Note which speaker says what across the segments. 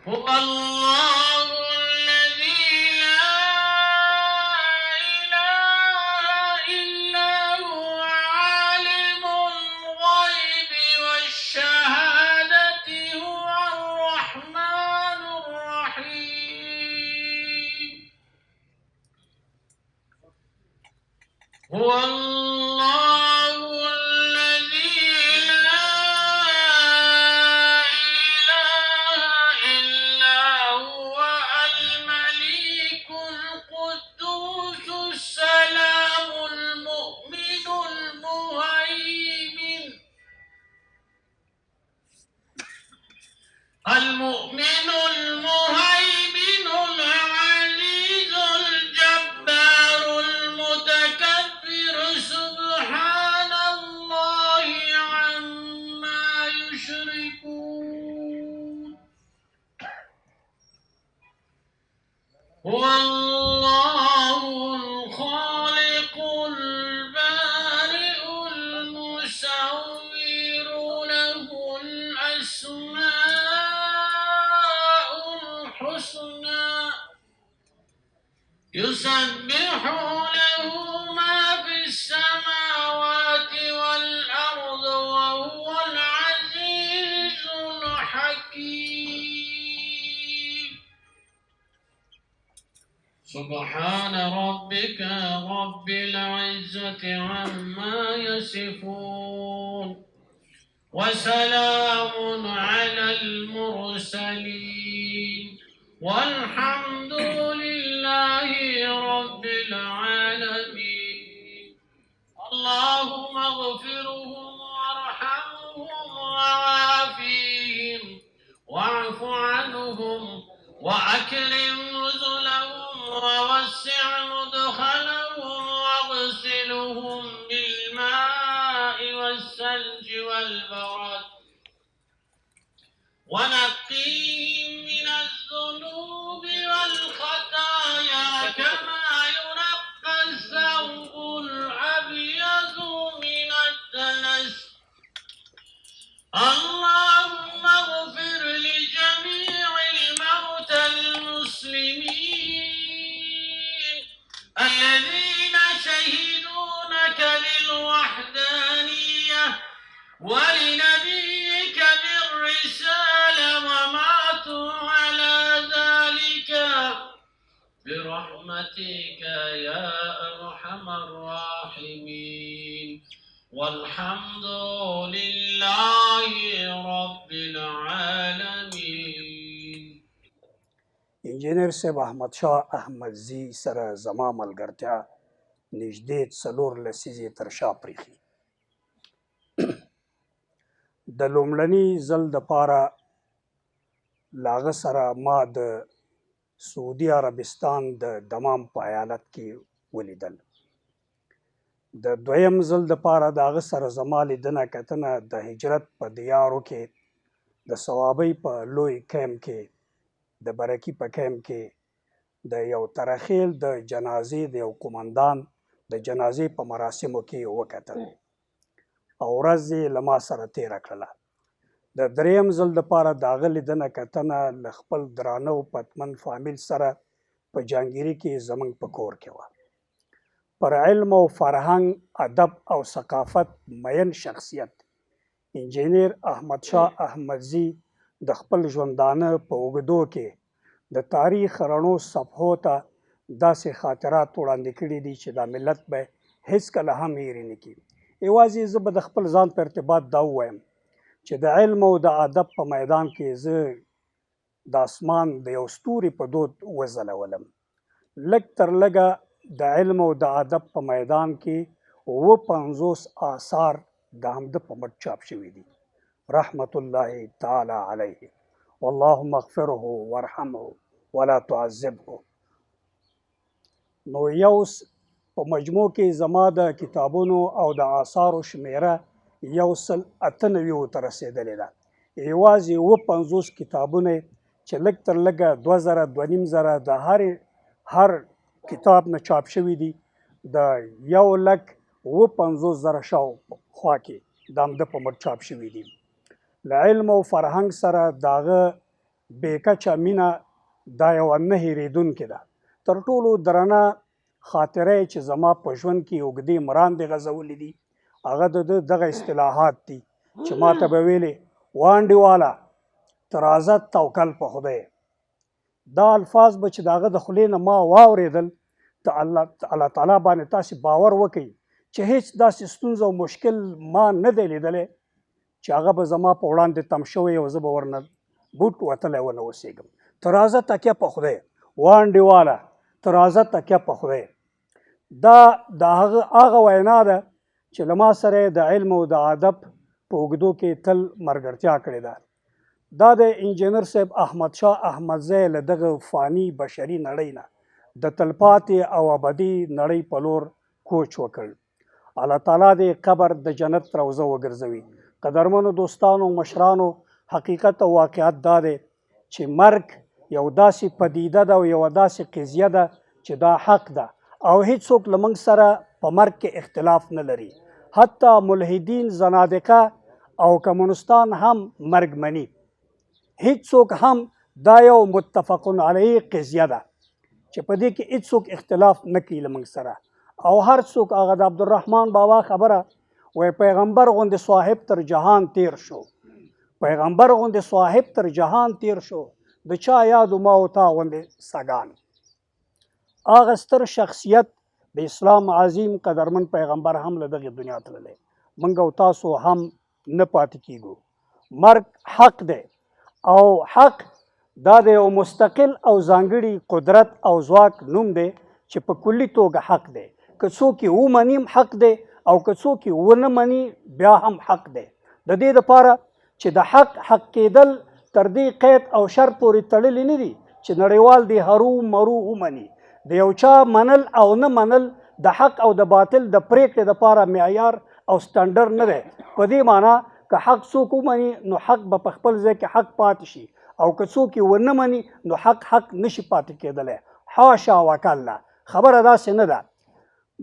Speaker 1: هو الله الذي لا إله إلا هو عالم الغيب والشهادة هو الرحمن الرحيم. هو الله الذي لا إله إلا هو الملك القدوس السلام المؤمن المهيمن العزيز الجبار المتكبر سبحان الله عما يشركون. هو الله الخالق البارئ المصور له الأسماء الحسنى يسبح له ما في السماوات والأرض وهو العزيز الحكيم. سبحان ربك رب العزة عما يصفون وسلام على المرسلين والحمد لله رب العالمين. اللهم اغفرهم وارحمهم وعافيهم واعف عنهم وأكرم نزلهم ووسع مدخلهم واغسلهم بالماء والثلج والبرد ونقيهم من الذنوب والخطايا كما ينقى الثوب الأبيض من الدنس. اللهم اغفر لجميع الموتى المسلمين الذين شهدوا لك بالوحدانية ولنبيك بالرسالة وماتوا على ذلك برحمتك يا أرحم الراحمين. والحمد لله رب العالمين.
Speaker 2: انجینر صاحب احمد شاه احمدزي سره زما ملګرتیا نږدې 4 لسیزې تر شا پریښي. د لومړني ځل دپاره له هغه سره ما د سعودي عربستان د دمام په ایالت کې ولیدل. د دویم ځل دپاره د هغه سره زما لیدنه کتنه د هجرت په دیارو کې د صوابۍ په لوی کیمپ کې د برکي په کیمپ کې د یو ترخیل د جنازې د یو قومندان د جنازې په مراسمو کې وکتل او ورځ یې له ما سره تېره کړله. د دریم ځل دپاره د هغه لیدنه کتنه له خپل درانه او پتمن فامیل سره په جهانګیري کې زموږ په کور کې وه. پر علم او فرهنګ ادب او ثقافت مین شخصیت انجینر احمد شاه احمدزي د خپل ژوندانه په اوږدو کې د تاریخ رڼو صفحو ته داسې خاطرات وړاندې کړي دي چې دا ملت به هیڅکله هم هېرې نه کړي. یوازې زه به د خپل ځان په ارتباط دا ووایم چې د علم او د ادب په میدان کې زه د اسمان د یو ستوري په دود وځلولم. لږ تر لږه د علم او د ادب په میدان کې 50 آثار د همده په مټ چاپ شوي دي. رحمت الله تعالی علیه واللهم اغفره وارحمه ولا تعذبه. نو یو په مجموع کې زما د کتابونو او د آثارو شمیره 198 ته رسېدلې ده. یوازې 50 کتابونه چې لږ تر لږه 2000 2500 د هر کتاب نه چاپ شوي دي د 1,50,000 شاوخوا کې د همده په مټ چاپ شوي دي. له علم او فرهنګ سره د هغه بېکچه مینه دا یوه نه هېرېدونکې ده. تر ټولو درنه خاطره چې زما په ژوند کې اوږدې مراندې غځولې دي هغه د ده دغه اصطلاحات دي چې ما ته به ویلې وانډیواله ته راځه توکل په خدای. دا الفاظ به چې د هغه د خولې نه ما واورېدل ته الله تعالی باندې تاسې باور وکئ چې هیڅ داسې ستونزه او مشکل ما نه دی لیدلی چې هغه به زما په وړاندې تم شوی او زه به ورنه بوټ وتلی ونه اوسېږم. ته راځه تکیه په خدای وانډیواله ته راځه تکیه په خدای. دا د هغه وینا ده چې له ما سره د علم او د ادب په اوږدو کې تل ملګرتیا کړې ده. دا د انجینر صاحب احمدشاه احمدزی له دغه فاني بشري نړۍ نه د تلپاتې او ابدي نړۍ په لور کوچ وکړ. الله تعالی دې قبر د جنت روضه وګرځوي. قدرمنو دوستانو مشرانو، حقیقت او واقعیت دا دی چې مرګ یو داسې پدیده ده او یوه داسې قضیه ده چې دا حق ده او هیڅوک له موږ سره په مرګ کې اختلاف نه لري. حتی ملحدین، زنادقه او کمونستان هم مرګ مني. هیڅوک هم دا یو متفقون علیه قضیه ده چې په دې کې هیڅوک اختلاف نه کوي له موږ سره. او هر څوک هغه د عبدالرحمن بابا خبره وایي پیغمبر غوندې صاحب تر جهان تیر شو، پیغمبر غوندې صاحب تر جهان تیر شو، د چا یادو ما او تا غوندې سګان. هغه ستر شخصیت د اسلام عظیم قدرمن پیغمبر هم له دغې دنیا تللی. موږ او تاسو هم نه پاتې کیږو. مرګ حق دی او حق دا د یو مستقل او ځانګړي قدرت او ځواک نوم دی چې په کلي توګه حق دی. که څوک یې ومني حق دی او که څوک یې ونه مني بیا هم حق دی. د دې دپاره چې د حق کېدل تر دې قید او شرط پورې تړلي نه دي چې نړیوال دې هرو مرو ومني. د یو چا منل او نه منل د حق او د باطل د پرېکړې دپاره معیار او سټنډر نه دی. په دې معنا که حق څوک ومني نو حق به په خپل ځای کې حق پاتې شي او که څوک یې ونه مني نو حق نشي پاتې کېدلی. حاشا وکلا. خبره داسې نه ده.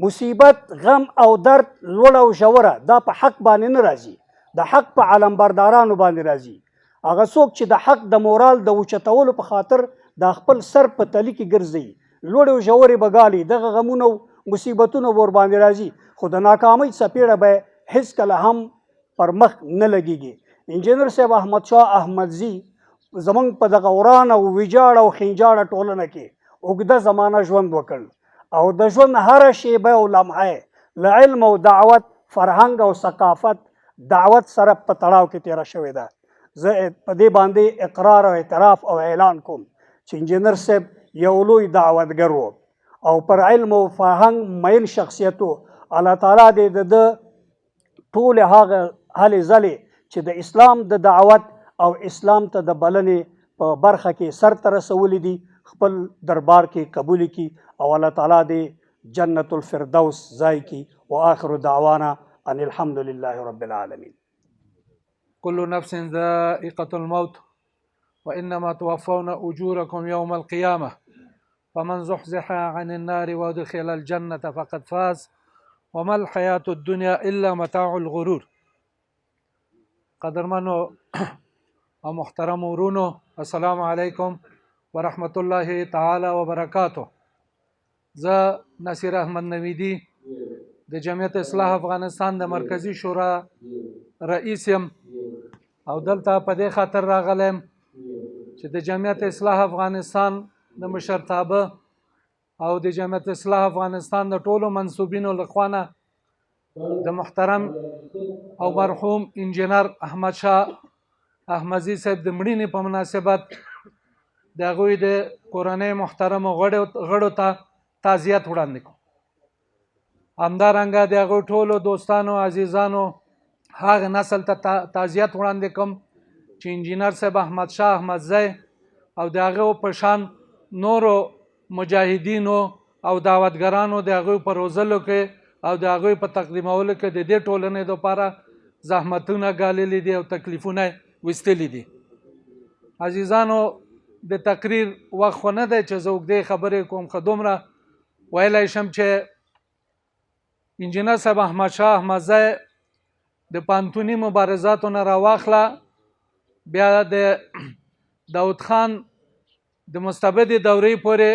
Speaker 2: مصیبت، غم او درد لوړه او ژوره دا په حق باندې نه راځي، د حق په علمبردارانو باندې راځي. هغه څوک چې د حق د مورال د اوچتولو په خاطر د خپل سر په تلي کې ګرځي، لوړې او ژورې به ګالي، دغه غمونه او مصیبتونه به ورباندې راځي، خو د ناکامۍ څپېړه به هېڅکله هم پر مخ نه لګېږي. انجینر صاحب احمدشاه احمدزي زموږ په دغه وران او ویجاړه او خنجاړه ټولنه کې اوږده زمانه ژوند وکړ او د ژوند هره شیبه او لمحه له علم او دعوت، فرهنګ او ثقافت دعوت سره په تړاو کې تېره شوې ده. زه په دې باندې اقرار او اعتراف او اعلان کوم چې انجینر صاحب یو لوی دعوتګر و او پر علم او فرهنګ میل شخصیت و. الله تعالی دې د ده ټولې هغه هلې ځلې چې د اسلام د دعوت او اسلام ته د بلنې په برخه کې سر ته رسولي دي خپل دربار کې قبول کړي او الله تعالی دې جنت الفردوس ځای کړي. واخر دعوانا ان الحمد لله رب العالمين.
Speaker 3: كل نفس ذائقة الموت وإنما توفون أجوركم يوم القيامة فمن زحزح عن النار وادخل الجنة فقد فاز وما الحياة الدنيا إلا متاع الغرور. قدرمنو او محترم ورونو، السلام علیکم ورحمت الله تعالی وبرکاته. زه نصیر احمد نویدی د جمعیت اصلاح افغانستان د مرکزی شورا رئیس یم او دلته په دې خاطر راغلی یم چې د جمعیت اصلاح افغانستان د مشرتابه او د جمعیت اصلاح افغانستان د ټولو منصوبینو لخوا نه د محترم او مرحوم انجینر احمدشاه احمدزي صاحب د مړینې په مناسبت د هغوی د کورنۍ محترمو غړو ته تعزیت وړاندې کوم. همدارنګه د هغوی ټولو دوستانو عزیزانو هغه نسل ته تعزیت وړاندې کوم چې انجینر صاحب احمدشاه احمدزی او د هغه په شان نورو مجاهدینو او دعوتګرانو د هغوی په روزلو کې او د هغوی په تقدیمولو کې د دې ټولنې دپاره زحمتونه ګاللي دي او تکلیفونه ویستلي دي. عزیزانو د تقریر وخت خو نه دی چې زه اوږدې خبرې کوم، خو دومره ویلی شم چې انجینر صاحب احمدشاه احمدزی د پانتوني مبارزاتو نه راواخله، بیا د داود خان د مستبد دورې پورې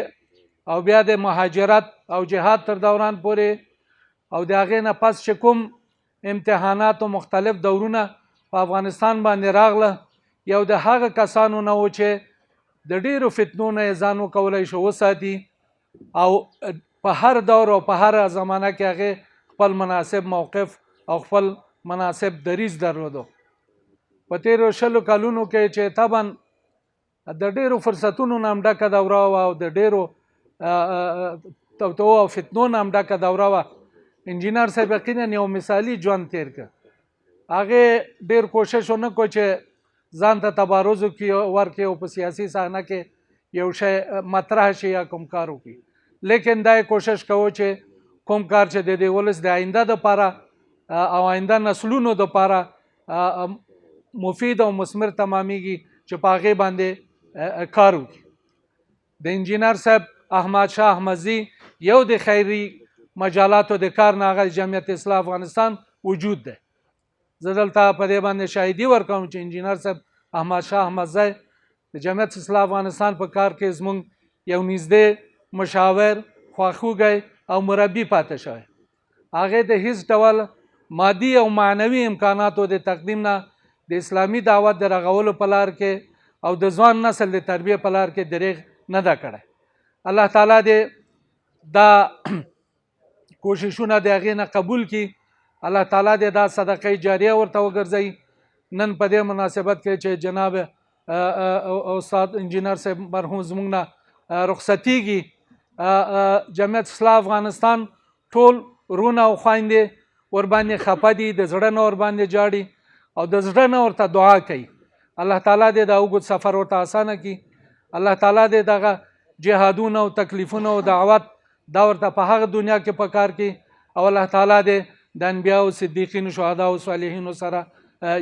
Speaker 3: او بیا د مهاجرت او جهاد تر دوران پورې او د هغې نه پس چې کوم امتحانات او مختلف دورونه په افغانستان باندې راغله یو د هغه کسانو نه و چې د ډیرو فتنو نه ځان وکولی شو وساتي او په هر دور او په هر زمانه کې هغې خپل مناسب موقف او خپل مناسب دریځ درلودو. په تیرو 20 کلونو کې چې طبعا د ډیرو فرصتونو نه هم ډکه دوره وه او د ډیرو توطئو او فتنو نه هم ډکه دوره وه، انجینر صاحب یقینا یو مثالي ژوند تیر کړ. هغې ډیر کوشش ونه کړو چې ځان ته تبارز ورکړي او په سیاسي صحنه کې یو شی مطرح شي یا کوم کار وکړي، لیکن دا کوشش کوو چې کوم کار چې د دې ولس د آینده دپاره او آینده نسلونو دپاره مفید او مثمر تمامیږي چې په هغې باندې کار وکړي. د انجینر صاحب احمد شاه احمدزي یو د خیري مجالاتو د کار نه هغه جمعیت اصلاح افغانستان وجود دی. زه دلته په دې باندې شاهدي ورکوم چې انجینر صاحب احمد شاه احمدزی د جمعیت اصلاح افغانستان په کار کې زموږ یو نږدې مشاور، خواخوږی او مربي پاتې شوی. هغې د هیڅ ډول مادي او معنوي امکاناتو د تقدیم نه د اسلامي دعوت د رغولو په لار کې او د ځوان نسل د تربیه په لار کې دریغ نه ده کړی. الله تعالی دې دا کوششونه د هغې نه قبول کړي. الله تعالی دې دا صدقه جاریه ورته وګرځوي. نن په دې مناسبت کې چې جناب استاد انجینر صاحب مرحوم زموږ نه رخصتیږي، جمعیت اصلاح افغانستان ټول رونه او خویندې ورباندې خفه دي، د زړه نه ورباندې جاړي او د زړه نه ورته دعا کوي. الله تعالی دې دا اوږد سفر ورته اسانه کړي. الله تعالی دې دغه جهادونه او تکلیفونه او دعوت دا ورته په هغه دنیا کې په کار کړي او الله تعالی دې د انبیاء او صدیقین شهدا او صالحین سره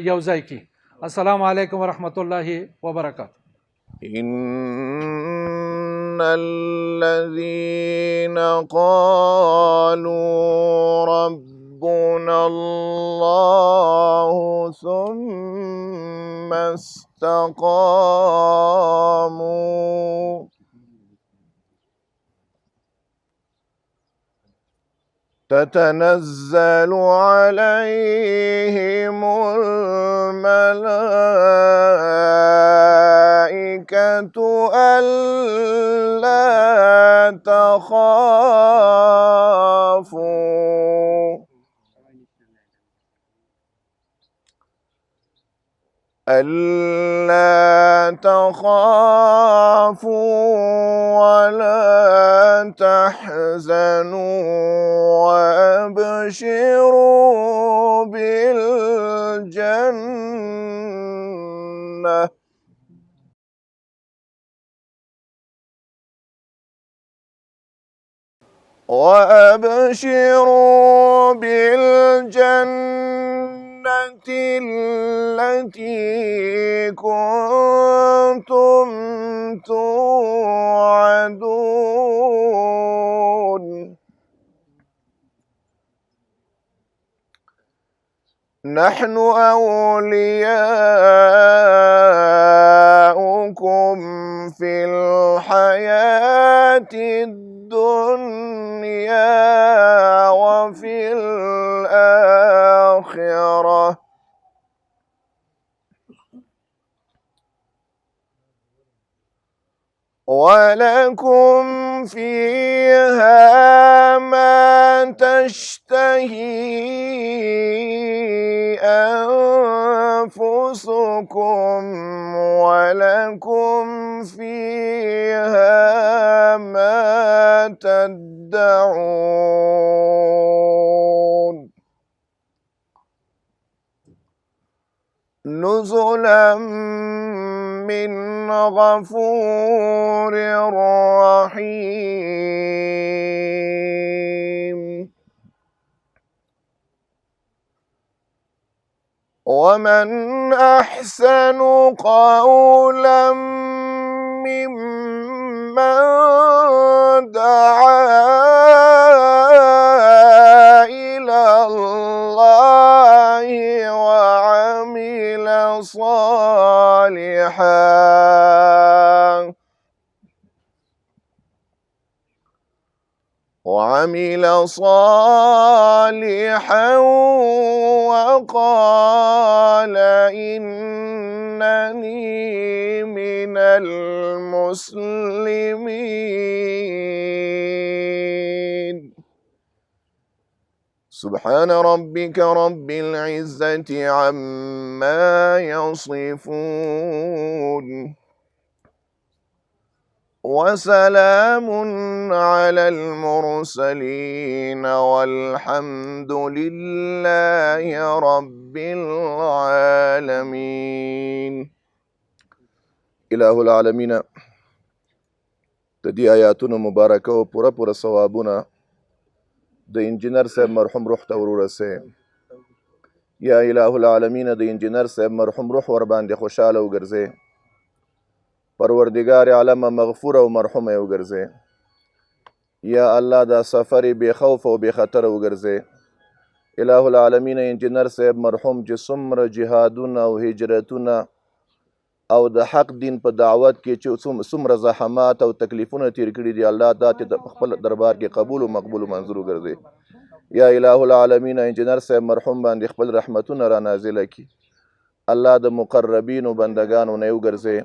Speaker 3: یو ځای کړي. السلام علیکم ورحمۃ اللہ وبرکاتہ.
Speaker 4: إن الذين قالوا ربنا الله ثم استقاموا تتنزل عليهم الملائكة ألا تخافوا ولا تحزنوا وأبشروا بالجنة التي كنتم توعدون. نحن أولياؤكم في الحياة الدنيا وفي الآخرة ولكم فيها ما تشتهي أنفسكم ولكم فيها ما تدعون. نزلا من غفور رحيم. ومن أحسن قولا ممن دعا إلى الله وعمل صالحا وعمل صالحا وقال إنني من المسلمين. سبحان ربك رب العزة عما يصفون وسلام على المرسلين والحمد لله رب العالمين. إله العالمين تدي آياتنا مباركة وپورا ثوابنا د انجینر صاحب مرحوم روح ته ورسه. یا اله العالمین د انجینر صاحب مرحوم روح ور باندې خوشاله وګرځي. پروردگار عالم مغفور او مرحوم وګرځي. یا الله دا سفر بے خوف او بے خطر وګرځي. اله العالمین انجینر صاحب مرحوم چې څومره جهادونه او هجرتونه او د حق دین په دعوت کې چې څومره زحمات او تکلیفونه تیر کړي دي، الله دا ته خپل دربار کې قبول او مقبول او منظور وګرځي. یا اله العالمین انجینر صاحب مرحوم باندې خپل رحمتونه را نازله کړي. الله د مقربین او بندگانو نه وګرځي.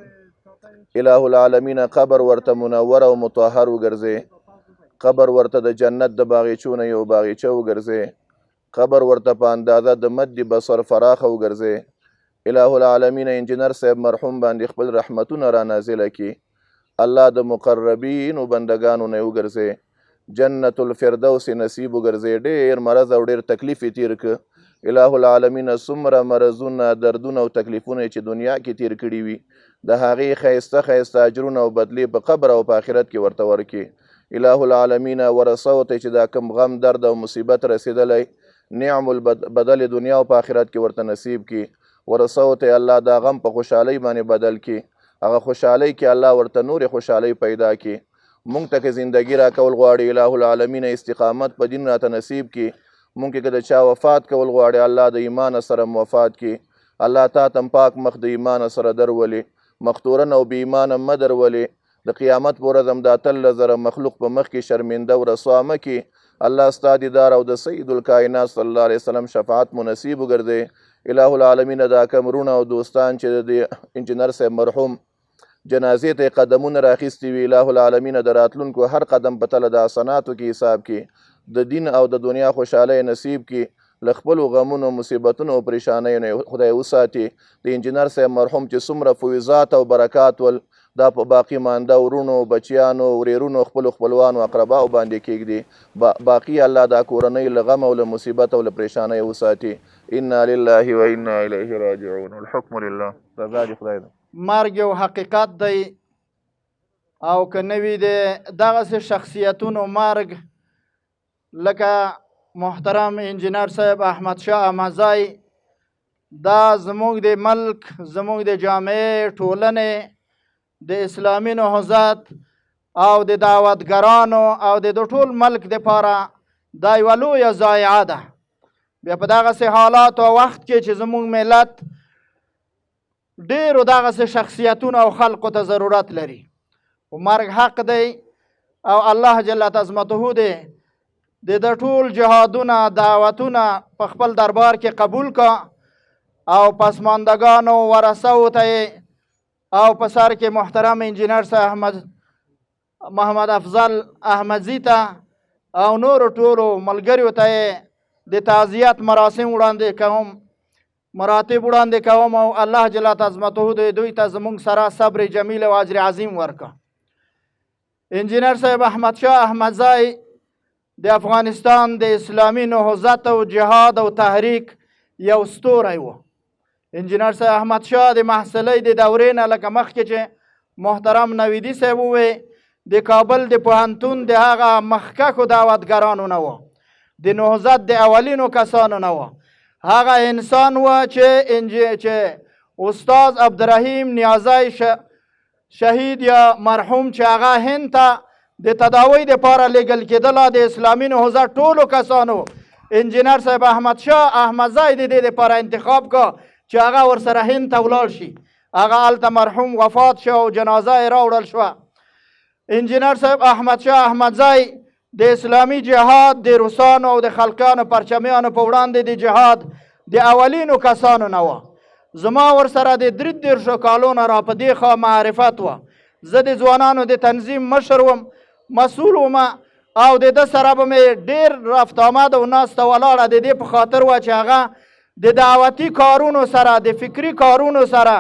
Speaker 4: اله العالمین قبر ورته منور او مطهر وګرځي. قبر ورته د جنت د باغچونه یو باغچه وګرځي. قبر ورته په اندازه د مد بصر فراخه وګرځي. اله العالمین انجینر صاحب مرحوم باندې خپل رحمتونه را نازله کړي. الله د مقربین او بندگانو نه وګرځي. جنت الفردوس نصیب وګرځي. ډېر مرض او ډېر تکلیف یې تیر که. اله العالمین څومره مرضونه دردونه او تکلیفونه چې دنیا کې تیر کړي وي، د هغې ښایسته اجرونه او بدلې په قبر او په آخرت کې ورته ورکړي. اله العالمین ورثو ته چې دا کم غم درد او مصیبت رسېدلی، نعم البدل دنیا او په آخرت کې ورته نصیب کړي. ورثو ته الله دا غم په خوشحالۍ باندې بدل کړي. هغه خوشحالۍ کې الله ورته نورې خوشحالۍ پیدا کړي. مونږ ته که زندګي راکول غواړي، اله العالمین استقامت په دین راته نصیب کړي. مونږ کې که د چا وفات کول غواړي، الله د ایمان سره وفات کړي. الله تا ته پاک مخ د ایمان سره درولي، مختورن او بې ایمانه مه درولي. د قیامت په ورځ هم دا 13,000 مخلوق په مخ کې شرمنده او رسوا مه کړي. الله ستا دیدار او د سید الکائنات صلی الله علیه وسلم شفاعت مو نصیب وګرځي. اله العالمین دا کمرونه او دوستان چې د انجینر صاحب مرحوم جنازې ته قدمونه راخیستي وي، اله العالمین د راتلونکو هر قدم په تله د حسناتو کې حساب کړي. د دین او د دنیا خوشحالۍ نصیب کړي. له خپلو غمونو مصیبتونو او پریشانیو نه خدای وساتي. د انجینر صاحب مرحوم چې څومره فیضات او برکات ول، دا په باقي مانده ورونو بچیانو ورېرونو خپلو خپلوانو اقرباو باندې کېږدي. باقي الله دا کورنۍ له غم او له مصیبت او له پریشانۍ وساتي. انا لله و انا الیه راجعون. الحکم لله. رضا د خدای ده.
Speaker 5: مرګ یو حقیقت دی، او که نه وي د دغسې شخصیتونو مرګ لکه محترم انجینر صاحب احمد شاه احمدزی، دا زموږ د ملک، زموږ د جامعې ټولنې، د اسلامي نهضت او د دعوتګرانو او د ټول ملک دپاره دا یوه لویه ضایعه ده. بیا په دغسې حالات او وخت کې چې زموږ ملت ډېرو دغسې شخصیتونو او خلقو ته ضرورت لري. خو مرګ حق دی او الله جل عظمته دې د ټول جهادونه دعوتونه په خپل دربار کې قبول کا او پسماندگانو ورثو ته او په سر کې محترم انجینر صاحب محمد افضل احمدزي ته او نورو ټولو ملګریو ته د تعزیت مراسم وړاندې کوم او الله جل عظمته دې دوی ته زموږ سره صبر جمیل او اجر عظیم ورکړه. انجینر صاحب احمد شاه احمدزی د افغانستان د اسلامي نهضت او جهاد او تحریک یو ستوری و. انجینر صاحب احمد شاه د محصلۍ د دورې نه لکه مخکې چې محترم نویدي صاحب ووی، د کابل د پوهنتون د هغه مخکښو دعوتګرانو نه و، د نهضت د اولینو کسانو نه و. هغه انسان و چې استاد عبدالرحیم نیازی شهید یا مرحوم چې هغه هند ته د تداوی دپاره لیږل کېدله، د اسلامي نهضت ټولو کسانو انجینر صاحب احمد شاه احمدزی د دې دپاره انتخاب کا چې هغه ورسره هند ته ولاړ شي. هغه هلته مرحوم وفات شو او جنازه یې راوړل شوه. انجینر صاحب احمد شاه احمدزی د اسلامي جهاد د روسانو او د خلقانو پرچمیانو په وړاندې د جهاد د اولینو کسانو نه وه. زما ورسره د 33 کالو نه را په دې خوا معرفت وه. زه د ځوانانو د تنظیم مشر وم، مسؤول وم، او د ده سره به مې ډېر رفت آمد او ناسته ولاړه د دې په خاطر وه چې هغه د دعوتي کارونو سره، د فکري کارونو سره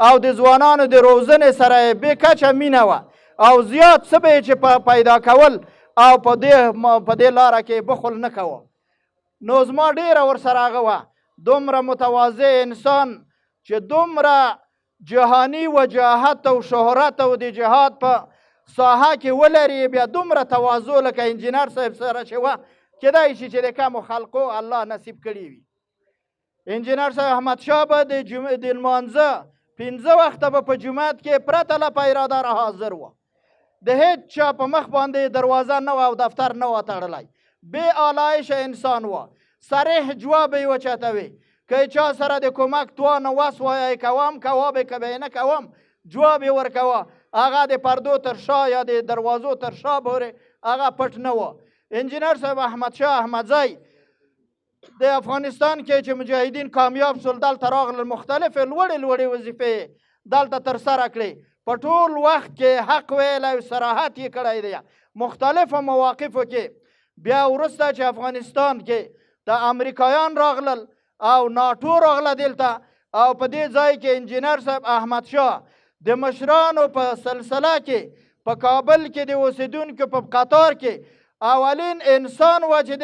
Speaker 5: او د ځوانانو د روزنې سره بې کچه مینه وه او زیات څه به یې چې پیدا کول او په دې لاره کې بخل نه کوه. نو زما ډېره ورسره هغه وه. دومره متواضع انسان چې دومره جهاني وجاهت او شهرت او د جهاد په ساحه کې ولري، بیا دومره تواضع لکه انجینر صاحب سره چې وه، کیدای شي چې د کمو خلقو الله نصیب کړي وي. انجینر صاحب احمدشاه به د لمانځه 5 وخته به په جومات کې پرته له پیراداره حاضر وه. د هیڅ چا په مخ باندې دروازه نه وه او دفتر نه وه تړلی. بې آلایشه انسان وه. صریح جواب یې وچاته وي. که چا سره د کمک توان او وس وایه کوم، کواب که به نه کوم، جواب یې ورکوه. هغه د پردو تر شا یا د دروازو تر شا پورې هغه پټ نه وه. انجینر صاحب احمدشاه احمدزی د افغانستان کې چې مجاهدین کامیاب شول، دلته راغلل، مختلفې لوړې وظیفې دلته ترسره کړې. په ټول وخت کې حق ویل او صراحت یې کړی دی مختلفو مواقفو کې. بیا وروسته چې افغانستان کې د امریکایان راغلل او ناټو راغله دلته، او په دې ځای کې انجینر صاحب احمدشاه د مشرانو په سلسله کې په کابل کې د اوسیدونکو په قطار کې اولین انسان و چې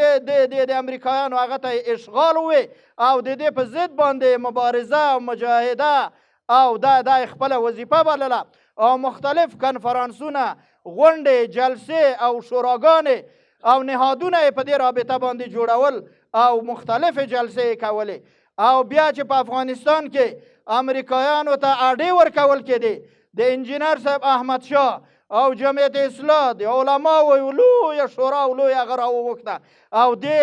Speaker 5: د امریکایانو هغه ته اشغال وي او د دې په ضد باندې مبارزه او مجاهده او دا خپله وظیفه بلله او مختلف کنفرانسونه، غونډې، جلسې او شوراګانې او نهادونه یې په دې رابطه باندې جوړول او مختلفې جلسې یې کولې. او بیا چې په افغانستان کې امریکایانو ته اډې ورکول کېدې، د انجینر صاحب احمدشاه او جمعیت اصلاح د علماو لویه شورا او لویه هغه راوغوښته او دې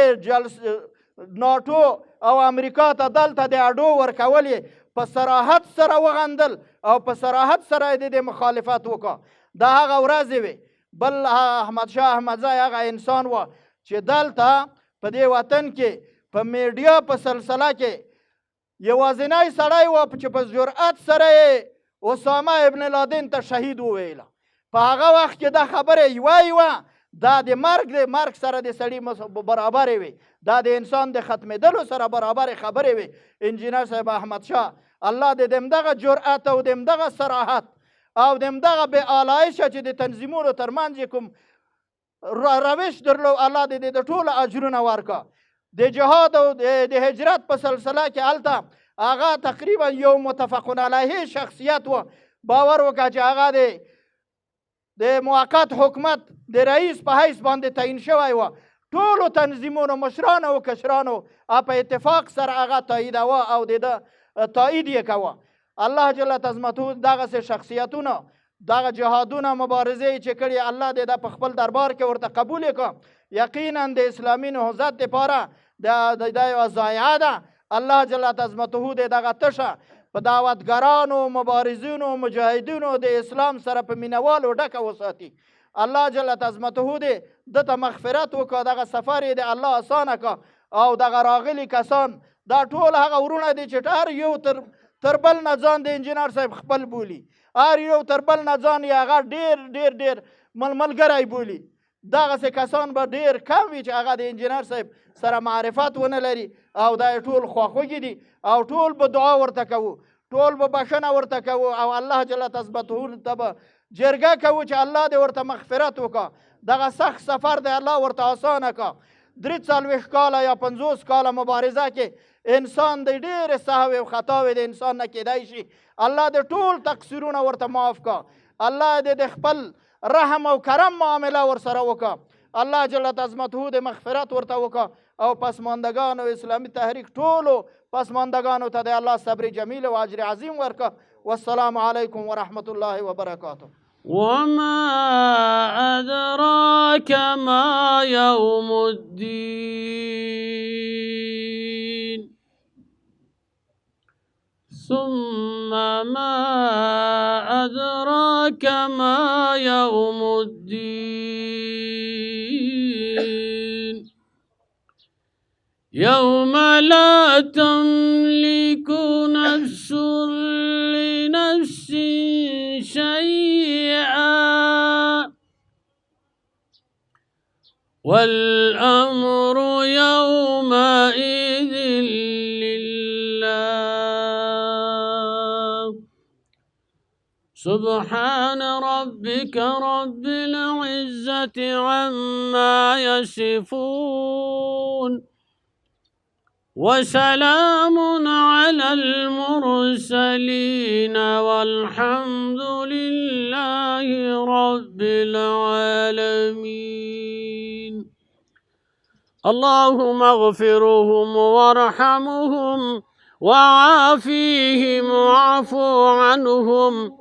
Speaker 5: ناټو او امریکا ته دلته د اډو ورکول یې په صراحت سره وغندل او په صراحت سره د مخالفت وکړه. دا هغه ورځې وې. بل احمدشاه احمدزی هغه انسان و چې دلته په دې وطن کې په میډیا په سلسله کې یوازینی سړی و چې په جرأت سره یې اسامه ابن لادن ته شهید وویله. په هغه وخت کې دا خبره یوه دا د مرګ سره د سړي برابرې وي، دا د انسان د ختمېدلو سره برابرې خبرې وي. انجینر صاحب احمدشاه الله د دغه جرأت او دغه صراحت او دغه بې آلایشه چې د تنظیمونو ترمنځ کوم روش درلود، الله د ټولو اجرونه ورکړه. د جهاد او د هجرت په سلسله کې هلته هغه تقریبا یو متفقون علیه شخصیت و. باور وکړه چې هغه د موقت حکومت د رئیس په حیث باندې تعیین شوی و. ټولو تنظیمونو مشرانو او کشرانو په اتفاق سره هغه تاییدوه او د تایید یې کوه. الله جل عظمته دغسې شخصیتونه، دغه جهادونه، مبارزې چې کړي، الله دې د په خپل دربار کې ورته قبول یې کړه. یقینا د اسلامي نهضت دپاره دا یوه ضایعه ده. الله جل عظمته دې دغه تشه په دعوتګرانو، مبارزینو، مجاهدینو د اسلام سره په مینوالو ډکه وساتي. الله جل عظمته دې دته مغفرت وکړه، دغه سفر یې د الله اسانه کړه او دغه راغلي کسان دا ټول هغه ورونه دي چې هر یو تر بل نه ځان د انجینر صاحب خپل بولي، هر یو تر بل نه ځان یې هغه ډېر ملګری بولي. دغسې کسان به ډېر کم وي چې هغه د انجینر صاحب سره معرفت ونه لري او دا ټول خواخوږي دي او ټول به دعا ورته کوو، ټول به بښنه ورته کوو او الله جل عظمته ته به جرګه کوو چې الله دې ورته مغفرت وکړه. دغه سخت سفر دی الله ورته اسانه کړه. 43 کاله یا 50 کاله مبارزه کې انسان د ډېرې سهوې او خطاوې د انسان نه کیدای شي. الله دې ټول تقصیرونه ورته معاف کړه. الله دې د خپل رحم او کرم معامله ورسره وکړه. الله جل عظمته دې مغفرت ورته وکړه او پسماندگان او اسلامي تحریک ټولو پسماندگانو ته د الله صبر جمیل او اجر عظیم ورکړه. والسلام علیکم ورحمة الله وبرکاته.
Speaker 1: وما أدراك ما يوم الدين ثم ما أدراك ما يوم الدين يوم لا تملك نفس لنفس شيئا والأمر يومئذ لله. سبحان ربك رب العزة عما يصفون وسلام على المرسلين والحمد لله رب العالمين. اللهم اغفرهم وارحمهم وعافيهم واعف عنهم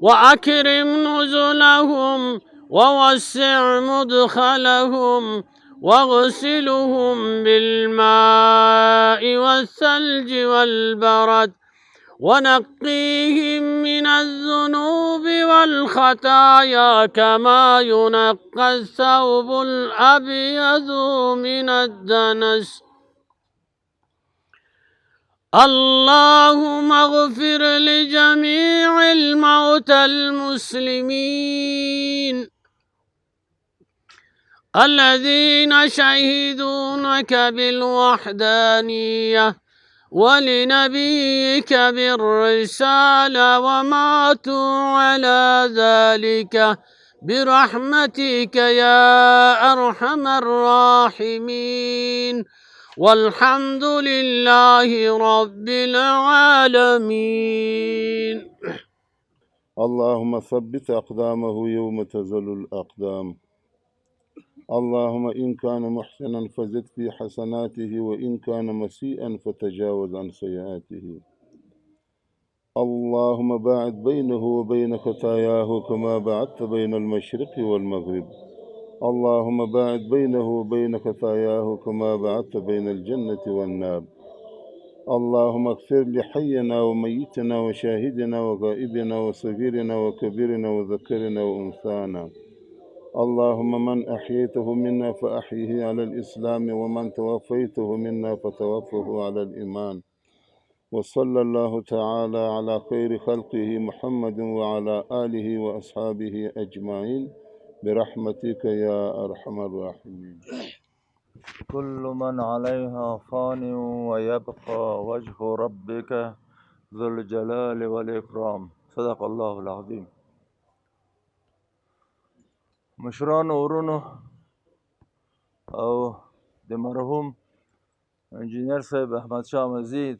Speaker 1: وأكرم نزلهم ووسع مدخلهم واغسلهم بالماء والثلج والبرد ونقيهم من الذنوب والخطايا كما ينقى الثوب الأبيض من الدنس. اللهم اغفر لجميع الموتى المسلمين الذين شهدونك بالوحدانية ولنبيك بالرسالة وماتوا على ذلك برحمتك يا أرحم الراحمين. والحمد لله رب العالمين.
Speaker 6: اللهم ثبت أقدامه يوم تزل الأقدام. اللهم إن كان محسنا فزد في حسناته وإن كان مسيئا فتجاوز عن سيئاته. اللهم باعد بينه وبين خطاياه كما بعدت بين المشرق والمغرب. اللهم باعد بينه وبين خطاياه كما بعدت بين الجنة والنار. اللهم اغفر لحينا وميتنا وشاهدنا وغائبنا وصغيرنا وكبيرنا وذكرنا وأنثانا. اللهم من أحييته منا فأحيه على الإسلام ومن توفيته منا فتوفه على الإيمان. وصلى الله تعالى على خير خلقه محمد وعلى آله وأصحابه أجمعين برحمتك يا أرحم الراحمين.
Speaker 7: كل من عليها فان ويبقى وجه ربك ذو الجلال والإكرام. صدق الله العظيم. مشران ورونو او د مرحوم انجینر صاحب احمد شاه مزید،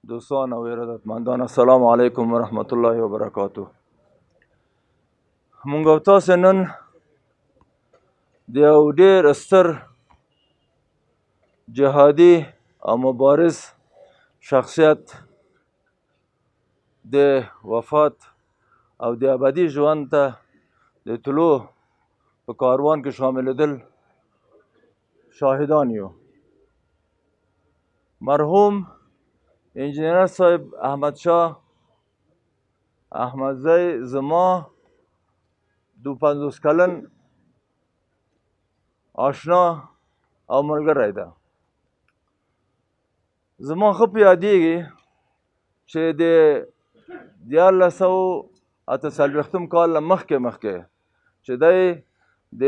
Speaker 7: دوستان او ارادتمندان، السلام علیکم ورحمت الله وبرکاته. مونږ او تاسو نن د یو ډېر ستر جهادي او مبارز شخصیت د وفات او د ابدي ژوند ته د طلوع په کاروان کې شاملېدل شاهدان یو. مرحوم انجینر صاحب احمد شاه احمدزی زما 52 کلن آشنا او ملګری ده. زما ښه په یادېږي چې د 1948 کال نه مخکې چې دی د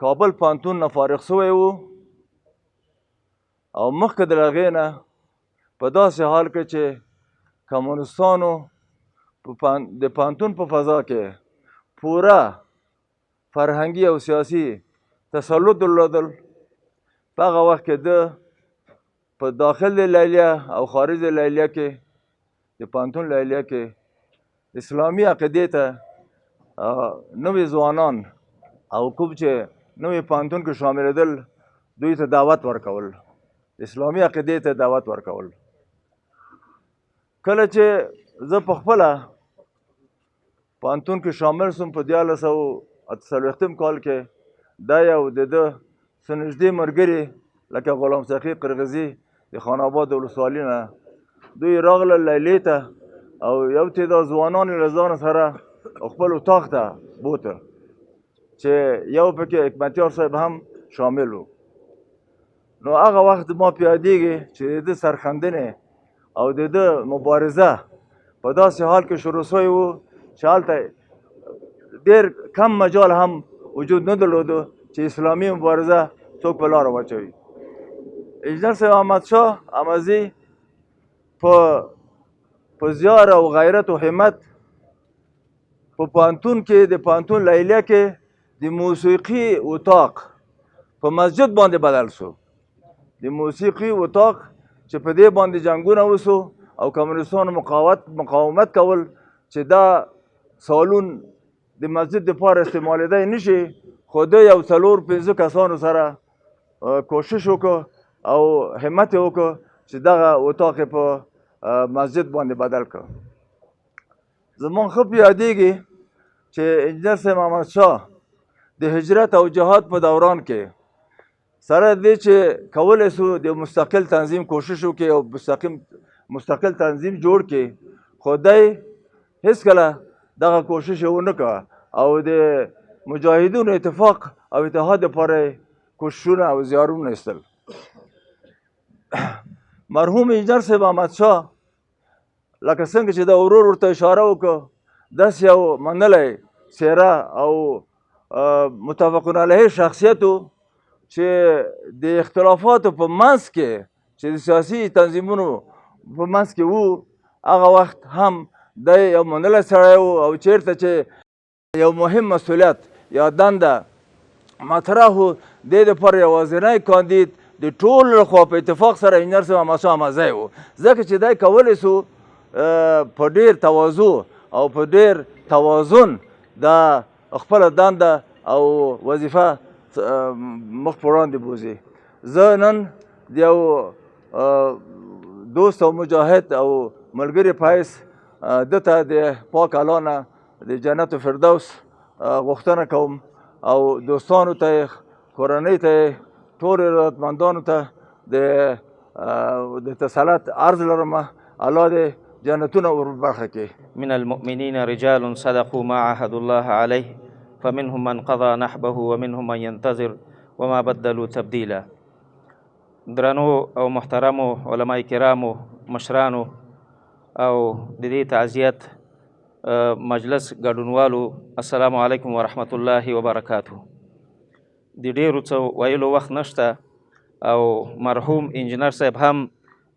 Speaker 7: کابل پوهنتون نه فارغ شوی و او مخکې د هغې نه په داسې حال کې چې کمونستانو د پوهنتون په فضا کې پوره فرهنګي او سیاسي تسلط درلودل. په هغه وخت کې ده په داخل د لیلیه او خارج د لیلیه کې د پوهنتون لیلیه کې اسلامي عقیدې ته نوي ځوانان او کوم چې نوي پوهنتون کې شاملېدل دوی ته دعوت ورکول، اسلامي عقیدې ته دعوت ورکول. کله چې زه په خپله پوهنتون کې شامل شوم په 1948 کال کې، دا یو د ده څه نږدې ملګري لکه غلام سخي قرغزي د خان آباد ولسوالۍ نه دوی راغلل لیلیې ته او یو تعداد ځوانان یې له ځان سره خپل اتاق ته بوته چې یو پکې حکمتیار صاحب هم شامل و. نو هغه وخت ما په یادېږي چې د ده سرښندنې او د ده مبارزه په داسې حال کې شروع سوی و چې هلته ډېر کم مجال هم وجود نه درلودو چې اسلامي مبارزه څوک په لاره واچوي. انجینر صاحب احمدشاه احمدزي په زیار او غیرت او همت په پوهنتون کې د پوهنتون لیلیه کې د موسیقي اتاق په مسجد باندې بدل شو. د موسیقي اتاق چې په دې باندې جنګونه وسو او کمونیستانو مقاومت کول چې دا سالون د مسجد دپاره استعمالېدی نه شي، خو ده یو 4-5 کسانو سره کوشش وکړ او همت یې وکړ چې دغه اتاق یې په مسجد باندې بدل کړ. زموږ ښه په یادېږي چې انجینر صاحب احمدشاه د هجرت او جهاد په دوران کې سره دې چې کولی سو د مستقل تنظیم کوشش وکړي او مستقل تنظیم جوړ کړي، خو دی هېڅکله دغه کوشش یې ونه کړه او د مجاهدینو اتفاق او اتحاد لپاره کوششونه او زیارونه ایستل. مرحوم انجینر صاحب احمدشاه لکه څنګه چې د ورور ورته اشاره وکړه داسې یو منلی څیره او متفقون علیه شخصیت و چې د اختلافاتو په منځ کې چې د سیاسي تنظیمونو په منځ کې وو، هغه وخت هم دی یو منلی سړی و او چېرته چې یو مهم مسؤلیت یا دنده مطرح و دې دپاره یوازینی کاندید د ټولو لخوا په اتفاق سره انجینر صاحب احمدشاه احمدزی و، ځکه چې دی کولی سو په ډېر تواضع او په ډېر توازن دا خپله دنده او وظیفه مخ په وړاندې بوځي. زه نن د یو دوست او مجاهد او ملګري په حیث ده ته د پاک الله نه د جنت فردوس غوښتنه کوم او دوستانو ته یې کورنۍ ته یې ټولو عزتمندانو ته د تسلط عرض لرم. الله دې جنتونه ور برخه کړي.
Speaker 8: من المؤمنین رجال صدقوا ما عاهدوا الله علیه فمنهم من قضى نحبه ومنهم من ينتظر وما بدلوا تبدیلا. درنو او محترمو علماء کرامو، مشرانو او د دې تعزیت مجلس ګډونوالو، السلام علیکم ورحمت الله وبرکاته. د ډېرو څه ویلو وخت نشته او مرحوم انجینر صاحب هم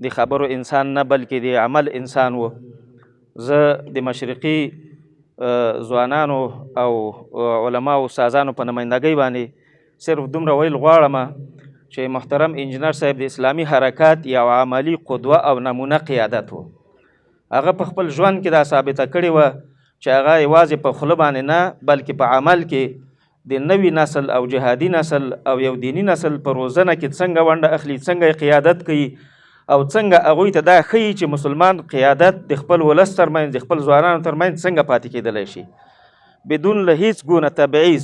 Speaker 8: د خبرو انسان نه بلکې د عمل انسان و. زه د مشرقي ځوانانو او علما او استادانو په نمایندګۍ باندې صرف دومره ویل غواړم چې محترم انجینر صاحب د اسلامي حرکات یو عملي قدوه او نمونه قیادت و. هغه په خپل ژوند کې دا ثابته کړې وه چې هغه یوازې په خوله باندې نه بلکې په عمل کې د نوي نسل او جهادي نسل او یو دیني نسل په روزنه کې څنګه ونډه اخلي، څنګه قیادت کوي او څنګه هغوی ته دا ښیي چې مسلمان قیادت د خپل ولس ترمنځ د خپل ځوانانو ترمنځ څنګه پاتې کېدلی شي بدون له هیڅ ګونه تبعیض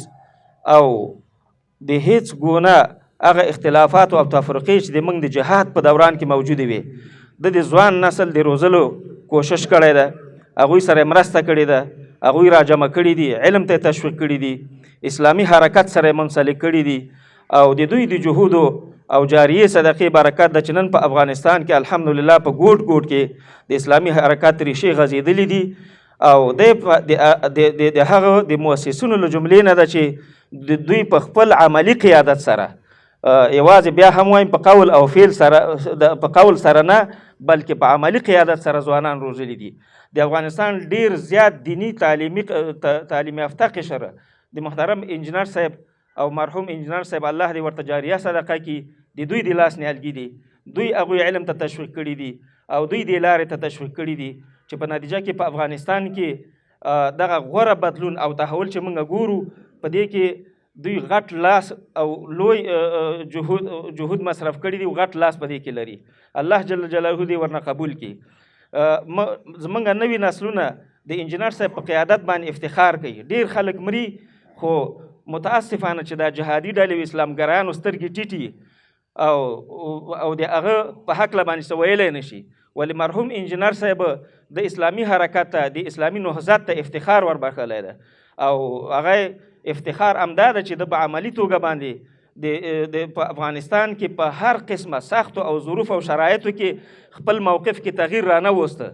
Speaker 8: او د هیڅ ګونه هغه اختلافات او تفرقې چې د موږ د جهاد په دوران کې موجودې وي. د ځوان نسل د روزلو کوشش کړی ده، هغوی سره مرسته کړې ده، هغوی راجمع کړي دي، علم ته تشویق کړي دي، اسلامي حرکت سره منسلک کړي دي او د دوی د جهودو او جاریه صدقې برکت د چې نن په افغانستان کې الحمدلله په ګوټ ګوټ کې د اسلامي حرکت ریښې غځېدلې دي او د هغه د مؤسسونو له جملې نه ده چې د دوی په خپل عملي قیادت سره یوازې بیا هم وایم په قول او فعل سره په قول سره نه بلکې په عملي قیادت سره ځوانان روزلي دي. د افغانستان ډیر زیات دینی تعلیم یافته قشر د محترم انجینر صاحب او مرحوم انجینر صاحب الله دې ورته جاریه صدقه کړي، د دوی د لاس نیالګي دي، دوی هغوی علم ته تشویق کړي دي او دوی دې لارې ته تشویق کړي دي چې په نتیجه کې په افغانستان کې دغه غوره بدلون او تحول چې موږ ګورو په دې کې دوی غټ لاس او لوی جهود مصرف کړي دي او غټ لاس په دې کې لري. الله جل جلاله دې ورنه قبول کړي. زمونږ نوي نسلونه د انجینر صاحب په قیادت باندې افتخار کوي. ډیر خلک مري خو متاسفانه چې دا جهادي ډلې او اسلامګرانو سترګې ټیټي او د هغه په هکله باندې څه ویلی نه شي. ولې مرحوم انجینر صاحب د اسلامي حرکت ته د اسلامي نهضت ته افتخار وربخلی ده او هغه افتخار همدا ده چې د په عملي توګه باندې په افغانستان کې په هر قسمه سختو او ظروف او شرایطو کې خپل موقف کې تغییر رانه وسته.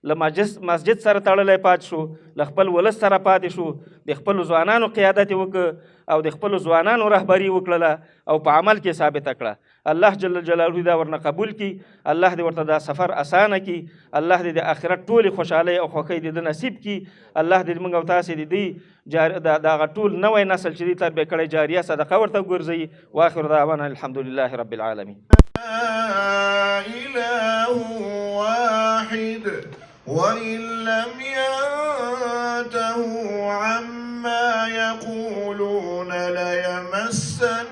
Speaker 8: له مسجد سره تړلی پاتې شو، له خپل ولس سره پاتې شو، د خپلو ځوانانو قیادت یې وکړه او د خپلو ځوانانو رهبري وکړله او په عمل کې ثابته کړه. الله جل جلاله دا ورنه قبول کړي، الله دې ورته دا سفر اسانه کړي، الله دې د آخرت ټولې خوشحالۍ او خوښۍ دې نصیب کړي، الله دې موږ او تاسې د دې دغه ټول نوی نسل چې دې تربیه کړی جاریه صدقه ورته وګرځوي. واخر دعوانا الحمدلله رب العالمین.
Speaker 9: إله واحد وإن لم ينتهوا عما يقولون ليمسن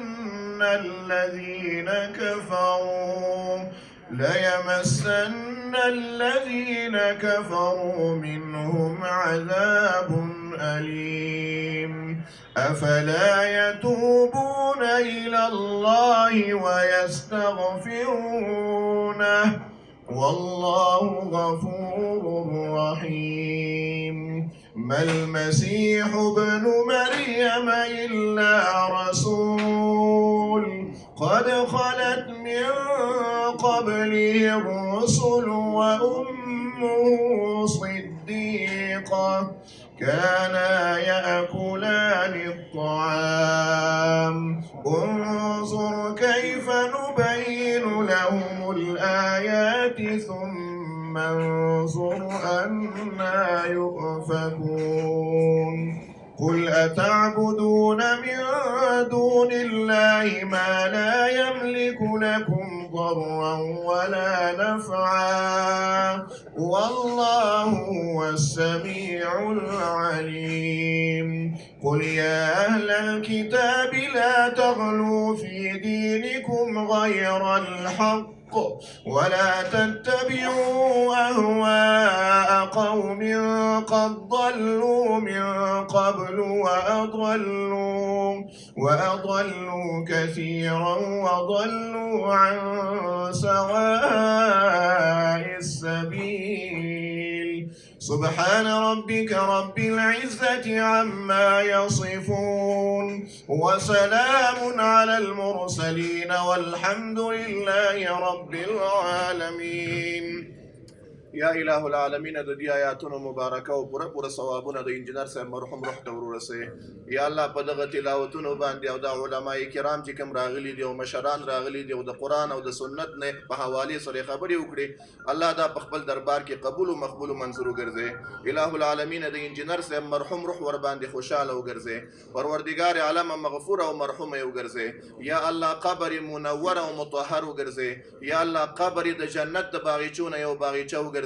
Speaker 9: الذين كفروا منهم عذاب أليم. أفلا يتوبون إلى الله ويستغفرونه والله غفور رحيم. ما المسيح ابن مريم إلا رسول قد خلت من قبله الرسل وأمه صديقة كانا يأكلان الطعام. انظر كيف نبين لهم الآيات ثم انظر أنا يؤفكون. قل أتعبدون من دون الله ما لا يملك لكم ضرا ولا نفعا والله هو السميع العليم. قل يا أهل الكتاب لا تغلوا في دينكم غير الحق ولا تتبعوا أهواء قوم قد ضلوا من قبل وأضلوا كثيرا وضلوا عن سواء السبيل. سبحان ربك رب العزة عما يصفون وسلام على المرسلين والحمد لله رب العالمين.
Speaker 4: یا الہ العالمین د دې آیاتونو مبارکه او پوره پوره ثوابونه د انجینر صاحب مرحوم روح ته ورسې. یا الله په دغه تلاوتونو باندې او د علماء کرام چې کوم راغلي دي او مشران راغلي دي او د قرآن او د سنت نه په حوالې سره خبرې وکړي، الله دا په خپل دربار کې قبول او مقبول او منظور وګرځي. الہ العالمین د انجینر صاحب مرحوم روح ور باندې خوشاله وګرځي، پروردگار عالم مغفور او مرحوم وګرځي. یا الله قبر منور او مطهر وګرځي. یا الله قبر د جنت د باغچونه یو باغچه وګرځي.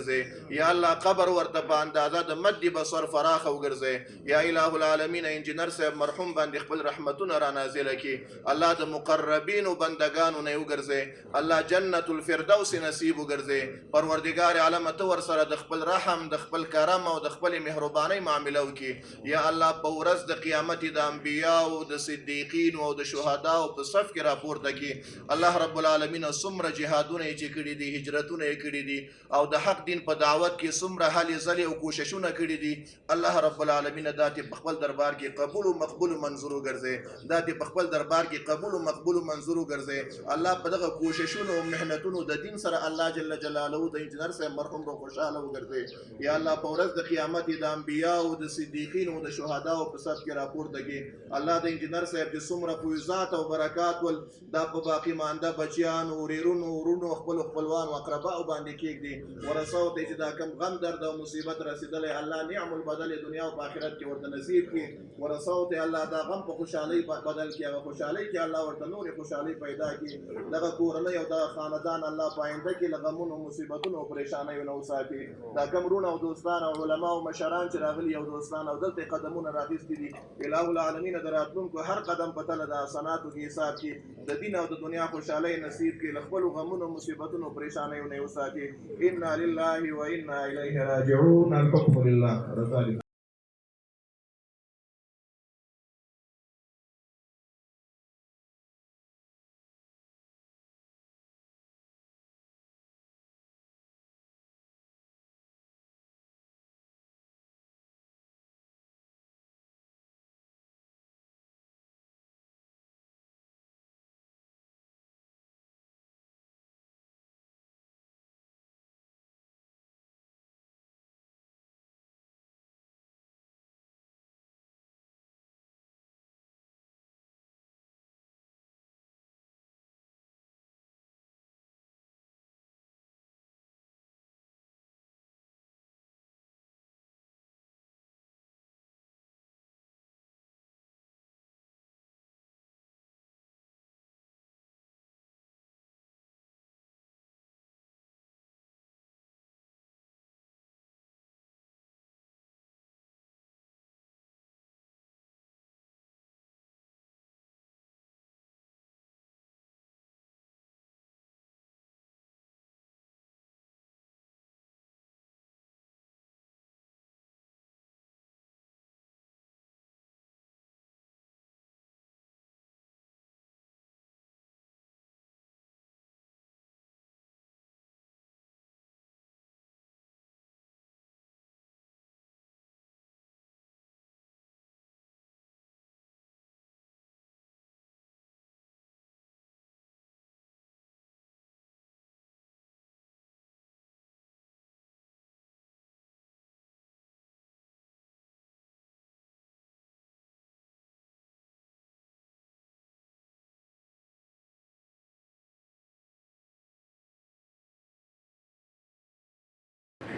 Speaker 4: یا الله قبر ورته په اندازه د مد بصر فراخ وګرځي. یا الہ العالمین انجینر صاحب مرحوم باندې خپل رحمتونه را نازله کړي، الله د مقربین او بندگانو نه وګرځي، الله جنت الفردوس نصیب وګرځي. پروردگار عالم ته ور سره د خپل رحم د خپل کرم او د خپل مهرباني معامله وکړي. یا الله په ورځ د قیامت د انبیاء او د صدیقین او د شهدا او په صف کې راپورته کړي. الله رب العالمین څومره جهادونه چې کړي دي، هجرتونه یې کړي دي او د حق دین په دعوت کې څومره هلې ځلې او کوششونه کړي دي، الله رب العالمین دا دې په خپل دربار کې قبول او مقبول منظور وګرځي. دا دې په خپل دربار کې قبول او مقبول منظور وګرځي. الله په دغه کوششونو او محنتونو د دین سره الله جل جلاله د انجینر صاحب مرحوم رو خوشاله وګرځي. یا الله په ورځ د قیامت د انبیاء او د صدیقین او د شهدا او په صف کې راپورته کړي. الله د انجینر صاحب چې څومره فیضات او برکات ول دا په باقی مانده بچیان او ورونو ورونو خپلوان او اقرباو باندې کېږدي. ورسو ته چې دا کم غم درد او مصیبت رسیدلې، الله نعم البدل دنیا او آخرت کې ورته نصیب کړي. ورسو ته الله دا غم په خوشحالۍ بدل کړي او خوشحالۍ کې الله ورته نور خوشحالۍ پیدا کړي. دغه کورنۍ او دغه خاندان الله پاینده کې له غمونو مصیبتونو او پریشانیو نه وساتي. دا کم رونه او دوستان او علما او مشران چې راغلي او دوستان او دلته قدمونه راخیستي دي، الہ العالمین د راتلونکو هر قدم په تله د حسناتو کې حساب کړي، د دین او د دنیا خوشحالۍ نصیب کړي، له خپلو غمونو مصیبتونو پریشانیو نه وساتي. انا لله وانا الیه راجعون. الحكم لله.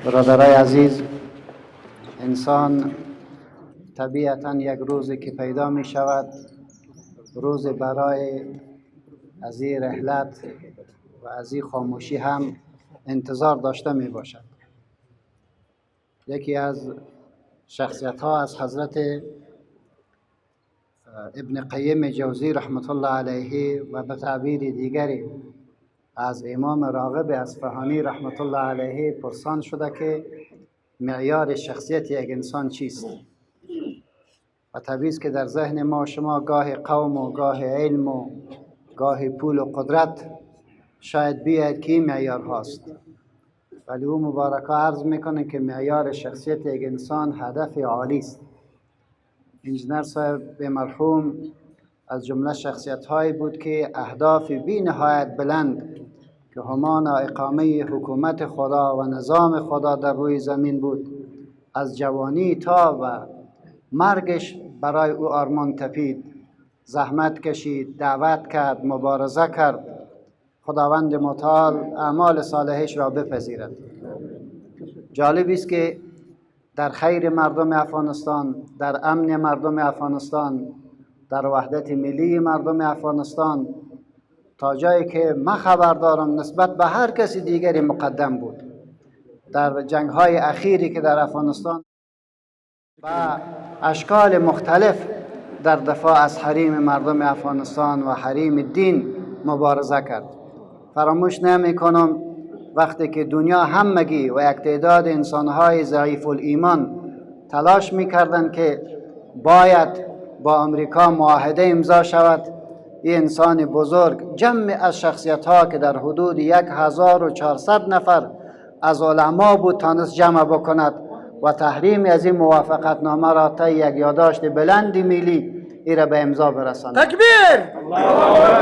Speaker 10: برادرای عزیز، انسان طبیعتا یک روزی که پیدا می شود روز برای از این رحلت و از این خاموشی هم انتظار داشته می باشد. یکی از شخصیت ها از حضرت ابن قیم جوزی رحمت الله علیه و به تعبیر دیگری از امام راغب اصفهانی رحمت الله علیه پرسان شده که معیار شخصیت یک انسان چیست؟ و طبیعی است که در ذهن ما شما گاه قوم و گاه علم و گاه پول و قدرت شاید بیاید که این معیار هاست، ولی او مبارکه عرض میکنه که معیار شخصیت یک انسان هدف عالی است. انجینر صاحب مرحوم از جمله شخصیت هایی بود که اهداف بی نهایت بلند که همانا اقامه حکومت خدا و نظام خدا در روی زمین بود، از جوانی تا و مرگش برای او آرمان تپید، زحمت کشید، دعوت کرد، مبارزه کرد. خداوند متعال اعمال صالحش را بپذیرد. جالب است که در خیر مردم افغانستان، در امن مردم افغانستان، در وحدت ملی مردم افغانستان، تا جایی که من خبر دارم نسبت به هر کسی دیگری مقدم بود. در جنگ‌های اخیری که در افغانستان و اشکال مختلف در دفاع از حریم مردم افغانستان و حریم دین مبارزه کرد. فراموش نمی کنم وقتی که دنیا همگی و یک تعداد انسانهای ضعیف الایمان تلاش میکردند که باید با امریکا معاهده امضا شود، این انسان بزرگ جمع از شخصیت ها که در حدود 1400 نفر از علما بود تانست جمع بکند و تحریم از این موافقت نامه را تا یک یادداشت بلند ملی ای را به امضا برساند.
Speaker 5: تکبیر!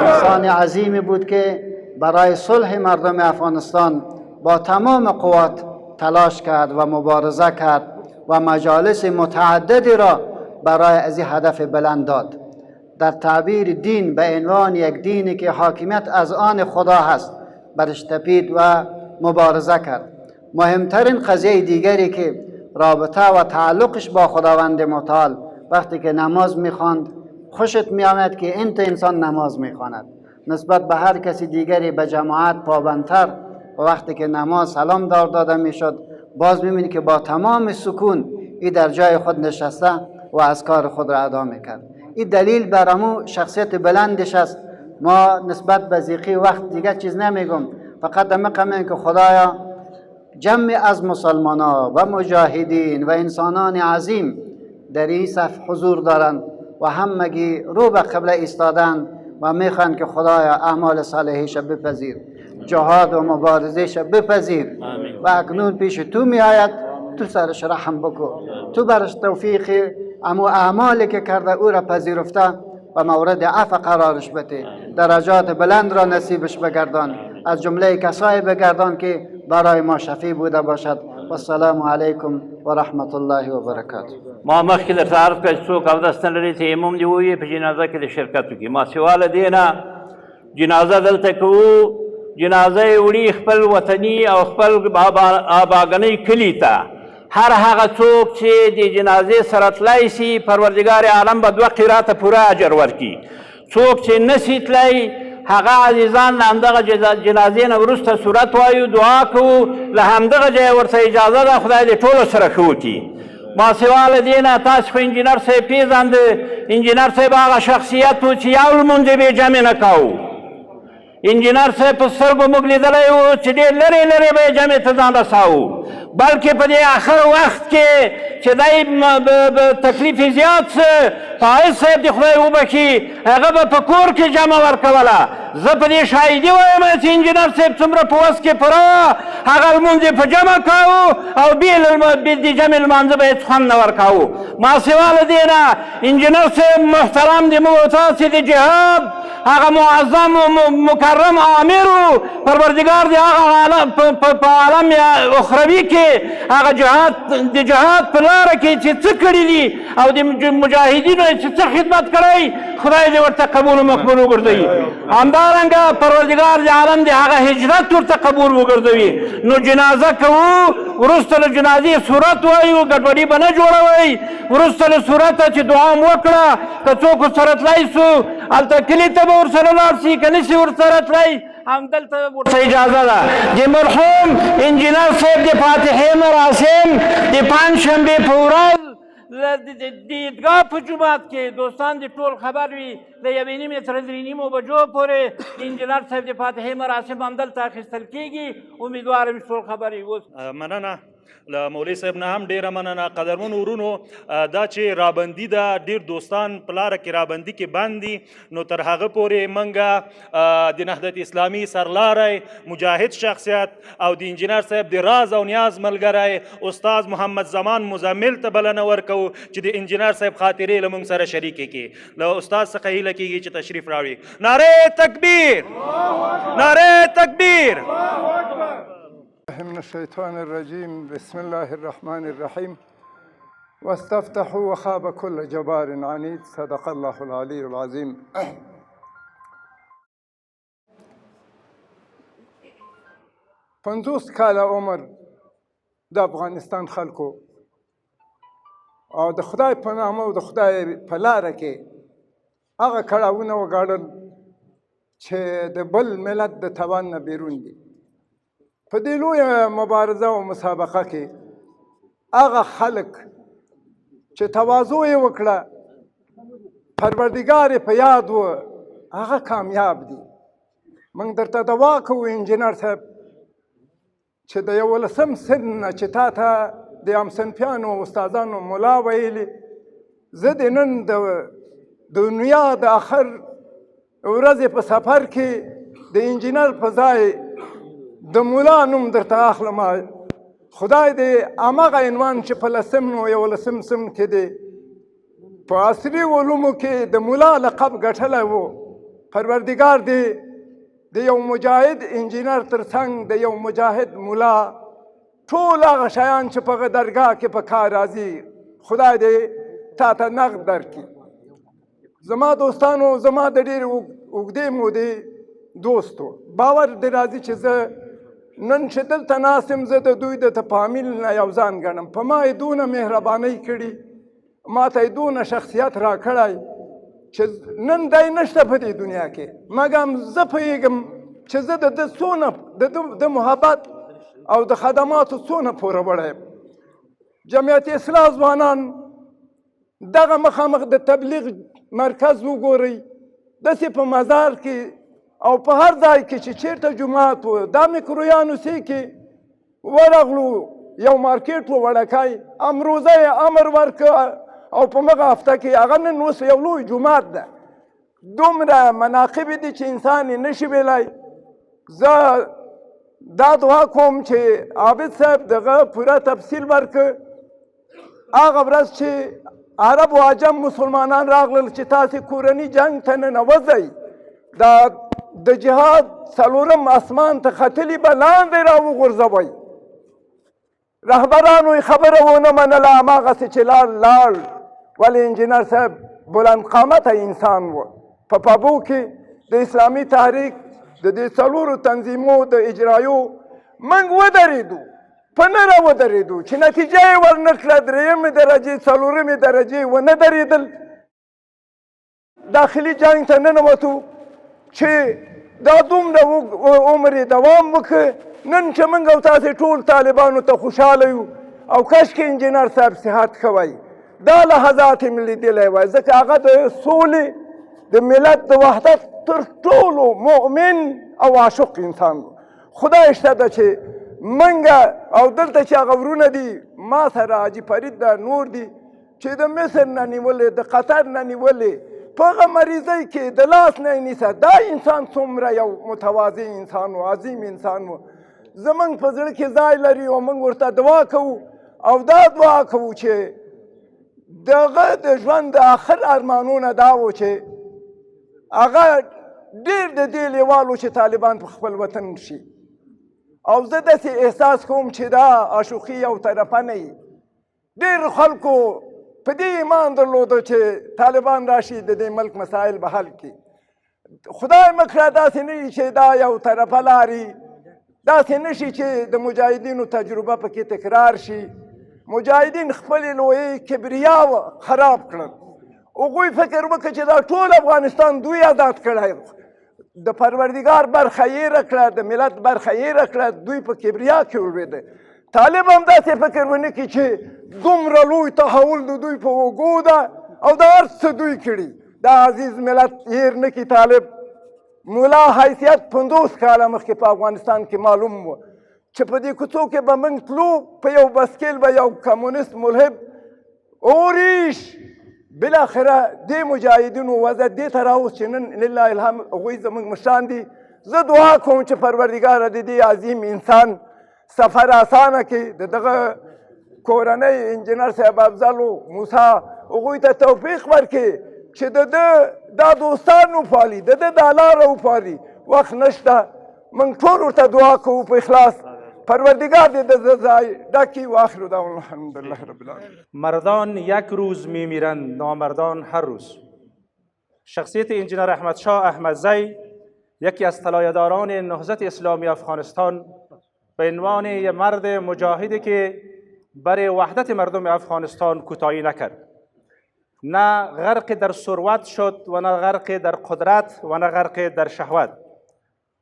Speaker 10: انسان عظیمی بود که برای صلح مردم افغانستان با تمام قوات تلاش کرد و مبارزه کرد و مجالس متعددی را برای از این هدف بلند داد. در تعبیر دین به عنوان یک دینی که حاکمیت از آن خدا هست برش تپید و مبارزه کرد. مهمترین قضیه دیگری که رابطه و تعلقش با خداوند متعال، وقتی که نماز میخواند خوشت میآمد که این انسان نماز میخواند، نسبت به هر کسی دیگری به جماعت پابندتر، و وقتی که نماز سلام داده میشد باز میبینی که با تمام سکون این در جای خود نشسته و اذکار خود را ادا میکرد. این دلیل برامو شخصیت بلندش است. ما نسبت به ذیقی وقت دیگه چیز نمیگم، فقط دمقمه که خدایا جمع از مسلمانان و مجاهدین و انسانان عظیم در این صف حضور دارند و همگی رو به قبله ایستادن و میخوان که خدایا اعمال صالحیش بپذیر، جهاد و مبارزهش بپذیر و اکنون پیش تو می آید، تو سرش رحم بکن، تو برش توفیق امو اعمالی که کرده او را پذیرفته و مورد عفو قرارش بده، درجات بلند را نصیبش بگردان، از جمله کسایی بگردان که برای ما شفیع بوده باشد. و السلام علیکم و رحمت الله و برکاته.
Speaker 1: ما مخکې درته عرض کړه چې څوک اودس نه لري تیمم دې ووایي په جنازه کې د شرکت وکړي. ما سواله دې نه جنازه دلته کوو، جنازه یې وړي خپل وطني او خپل آباګنۍ کلي ته. هر هغه څوک چې د جنازې سره تللی سي پروردګار عالم به 2 قیراته پوره اجر ورکړي. څوک چې نسي تللی هغه عزیزان له همدغه جنازې نه وروسته صورت وایو، دعا کوو، له همدغه ځایه ورته اجازه ده، خدای دې ټولو سره ښه وکړي. ما سوا له دې نه تاسو خو انجینر صاحب پېژانده، انجینر صاحب هغه شخصیت و چې یو لمونځ یې بې جمع نه کوو. انجینر صاحب په سترګو موږ لیدلی و چې ډېر لرې لرې به یې جمع ته ځان رساوو، بلکې په دې آخر وخت کې چې دی تکلیف یې زیات څه فایز صاحب دې خدای وبخي هغه به په کور کې جمع ورکوله. زه په دې شاهدي وایم چې انجینر صاحب څومره په وس کې پوره هغه لمونځ یې په جمع کوو او بې د جمع لمانځه به هېڅ خوند نه ورکوو. ما سوا له دې نه انجینر صاحب محترم د موږ تاسې د جهاد هغه معظم و مکرم عامر و پروردگار دی هغه په عالم اخروي کې هغه د جهاد په لاره کې چې څه کړي دي او د مجاهدینو چې څه خدمت کړی خدای دې ورته قبول و مقبول وګرځوي. همدارنګه پروردګار د عالم د هغه هجرت ورته قبول وګرځوي. نو جنازه کوو، وروسته له جنازې صورت وایو، ګډوډي به نه جوړوئ. وروسته له صورته چې دعا م وکړه، که څوک ورسره تللی سو هلته کلي ته به ورسره لاړ شي، که نه شي ورسره تللی همدلته ورته اجازه ده. د مرحوم انجینر صاحب د فاتحې مراسم د پنجشنبې په ورځ د عیدګاه په جومات کې دوستان د ټول خبر وي، د 1:30 تر 3:30 بجو پورې د انجینر صاحب د فاتحې مراسم همدلته اخیستل کېږي. امیدوار یم ټول خبر وي. اوس
Speaker 11: مننه له مولوي صاحب نه هم ډیره مننه. قدرمنو ورونو، دا چې رابندي ده، ډیر دوستان په لاره کې رابندي کې بند دي، نو تر هغه پورې منګه د نهضت اسلامي سرلاری مجاهد شخصیت او د انجینر صاحب د راز او نیاز ملګری استاد محمد زمان مزمل ته بلنه ورکوو چې د انجینر صاحب خاطرې له موږ سره شریکې کړي. له استاد څخه هیله کېږي چې تشریف راوړي. نعرې تکبیر، نعرې تکبیر.
Speaker 12: من الشيطان الرجيم. بسم الله الرحمن الرحيم. واستفتحوا وخاب كل جبار عنيد. صدق الله العلي العظيم. 50 کاله عمر د افغانستان خلکو او د خدای په نامه او د خدای په لاره کې هغه کړاوونه وګاړل چې د بل ملت د توان نه بیرون دي. په دې لویه مبارزه او مسابقه کې هغه خلک چې تواضع یې وکړه، پروردګار یې په یاد و، هغه کامیاب دي. موږ درته دعا کوو انجینر صاحب چې د 11 سن نه چې تا ته د همصنفیانو استادانو ملا ویلي، زه د نن د دنیا د آخر ورځې په سفر کې د انجینر په ځای د مولا نوم درته اخلم. خدای دې هماغه عنوان چې په 11 سن کې دی په عصري علومو کې د مولا لقب ګټلی و، پروردګار دې د یو مجاهد انجینر ترڅنګ د یو مجاهد مولا ټول هغه شیان چې په هغه درګاه کې په کار راځي خدای دې تا ته نقد درکړي. زما دوستانو، زما د ډېرې اوږدې مودې دوست و، باور دې راځي چې زه نن چې دلته ناست یم، زه د دوی د تفامیل نه یو ځان ګڼم. په ما یې دونه مهربانۍ کړي، ما ته یې دونه شخصیت راکړی چې نن دی نشته په دې دنیا کې، مګم زه پوهېږم چې زه د ده څونه د محبت او د خدماتو څونه پوره وړی یم. جمعیت اصلاح ځوانان دغه مخامخ د تبلیغ مرکز وګورئ، داسې په مزار کې او په هر ځای کې چې چیرته جومات و، دا میکرویانو سې کې ورغلو، یو مارکیټ و وړکی، امروزه یې امر ورکړه او په مغه هفته کې هغه نن اوس یو لوی جومات ده. دومره مناقب دي چې انسان یې نشي ویلی. زه دا دعا کوم چې عابد صاحب دغه پوره تفصیل ورکړه. هغه ورځ چې عرب و عجم مسلمانان راغلل چې تاسې کورني جنګ ته ننوځئ، دا د جهاد 4 اسمان ته ختلي به لاندې راوغورځوئ. رهبرانو یې خبره ونه منله، هماغسې چې لاړ. ولې انجینر صاحب بلند قامته انسان و. په پابو کې د اسلامي تحریک د دې 4 تنظیمو د اجرایو موږ ودرېدو، په نره ودرېدو چې نتیجه یې ورنه کړه. 3مې درجې 4مې درجې ونه درېدل. داخلي جنګ ته ننوتو چې دا دومره عمر یې دوام وکړ. نن چې موږ او تاسې ټول طالبانو ته خوشحاله یو او کاشکې انجینر صاحب صحت ښه وای، دا لحظات یې مې لیدلی وای، ځکه هغه د سولې د ملت د وحدت تر ټولو مؤمن او عاشق انسان و. خدای شته ده چې موږ او دلته چې هغه ورونه دي ما سره حاجي فرید ده، نور دي چې د مصر نه نیولې، د قطر نه نیولې، په هغه مریضۍ کې د لاس نه یې نیسه. دا انسان څومره یو متواضع انسان و، عظیم انسان و. زمونږ په زړه کې ځای لري او موږ ورته دعا کوو او دا دعا کوو چې دغه د ژوند د آخر ارمانونه دا و چې هغه ډېر د دې لیوالو چې طالبان په خپل وطن شي. او زه داسې احساس کوم چې دا عاشقي یو طرفه نه وي. ډېر خلکو په په دې ایمان درلوده چې طالبان راشي د دې ملک مسایل به حل کړي. خدای مه کړه داسې نه وي چې دا یو طرفه لارې، داسې نه شي چې د مجاهدینو تجربه پکې تکرار شي. مجاهدین خپلې لویې کبریا خراب کړل. هغوی فکر وکړه چې دا ټول افغانستان دوی آزاد کړی، د پروردګار برخه یې کړه، د ملت برخه یې کړه، دوی په کبریا کې ولوېده. طالب هم داسې فکر ونه کړي چې دومره لوی تحول د دوی په اوږو ده او دا هر څه دوی کړي. دا عزیز ملت هیر نه کړي. طالب ملا حیثیت 50 کاله مخکې په افغانستان کې معلوم و چې په دې کوڅو کې به موږ تلو، په یو بسکیل به یو کمونیست ملحد اوریش. بالاخره دې مجاهدینو وضع دې ته راوست چې نن لله الحمد هغوی زموږ مشران دي. زه دعا کوم چې پروردګاره د دې عظیم انسان سفر اسانه کړي، د دغه کورنۍ انجینر صاحب افضل موسی هغوی ته توفیق ورکړي چې د ده دا دوستان وپالي، د ده دا لاره وپالي. وخت نشته، موږ ټول ورته دعا کوو په اخلاص. پروردگار دې د ځای ډکي. واخر دعوانا الحمدلله رب العالمین.
Speaker 13: مردان یک روز میمیرند، نامردان هر روز. شخصیت انجینر احمد شاه احمدزی یکی از طلایه‌داران نهضت اسلامی افغانستان به عنوان یک مرد مجاهدی که برای وحدت مردم افغانستان کوتاهی نکرد، نه غرق در ثروت شد و نه غرق در قدرت و نه غرق در شهوت.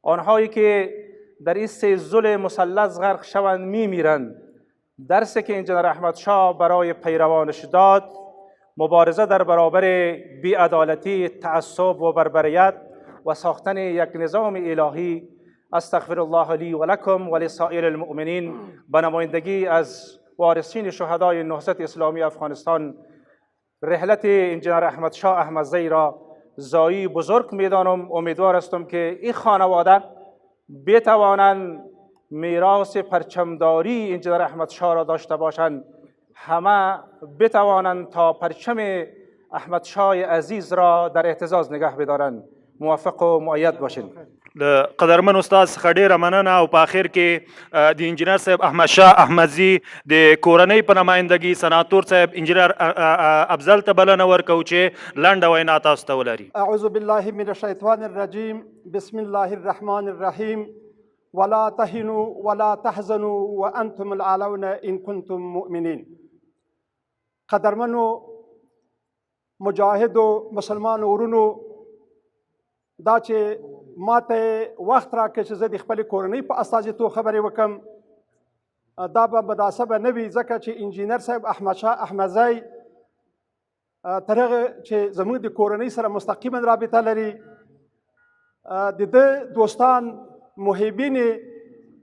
Speaker 13: آنهایی که در این سلسله مثلث غرق شوند میمیرند. درسی که انجینر احمد شاه برای پیروانش داد، مبارزه در برابر بی‌عدالتی، تعصب و بربریت و ساختن یک نظام الهی. استغفر الله لی و لکم و لسائر المؤمنین. به نمایندگی از وارثین شهدای نهضت اسلامی افغانستان رحلت انجینر احمد شاه احمدزی را زایی بزرگ میدانم. امیدوار هستم که این خانواده بتوانند میراث پرچمداری انجینر احمد شاه را داشته باشند، همه بتوانند تا پرچم احمد شاه عزیز را در اعتزاز نگه بدارند. موفق و مؤید باشین.
Speaker 11: د قدرمن استاد څخه ډیره مننه او په اخر کې د انجینر صاحب احمد شاه احمدزي د کورنۍ په نمایندګي سناتور صاحب انجینر افضل ته بلنه ورکوو چې لنډه وینا تاسو ته ولري.
Speaker 12: اعوذ بالله من الشیطان الرجیم. بسم الله الرحمن الرحیم. ولا تهنوا ولا تحزنوا وانتم الاعلون ان كنتم مؤمنین. قدرمنو مجاهدو مسلمانو ورونو، دا چې ماته وخت راکړ چې زه د خپلې کورنۍ په استازیتوب خبرې وکړم، دا به مناسبه نه وي ځکه چې انجینر صاحب احمد شاه احمدزی تر هغه چې زموږ د کورنۍ سره مستقیما رابطه لري، د ده دوستان محبین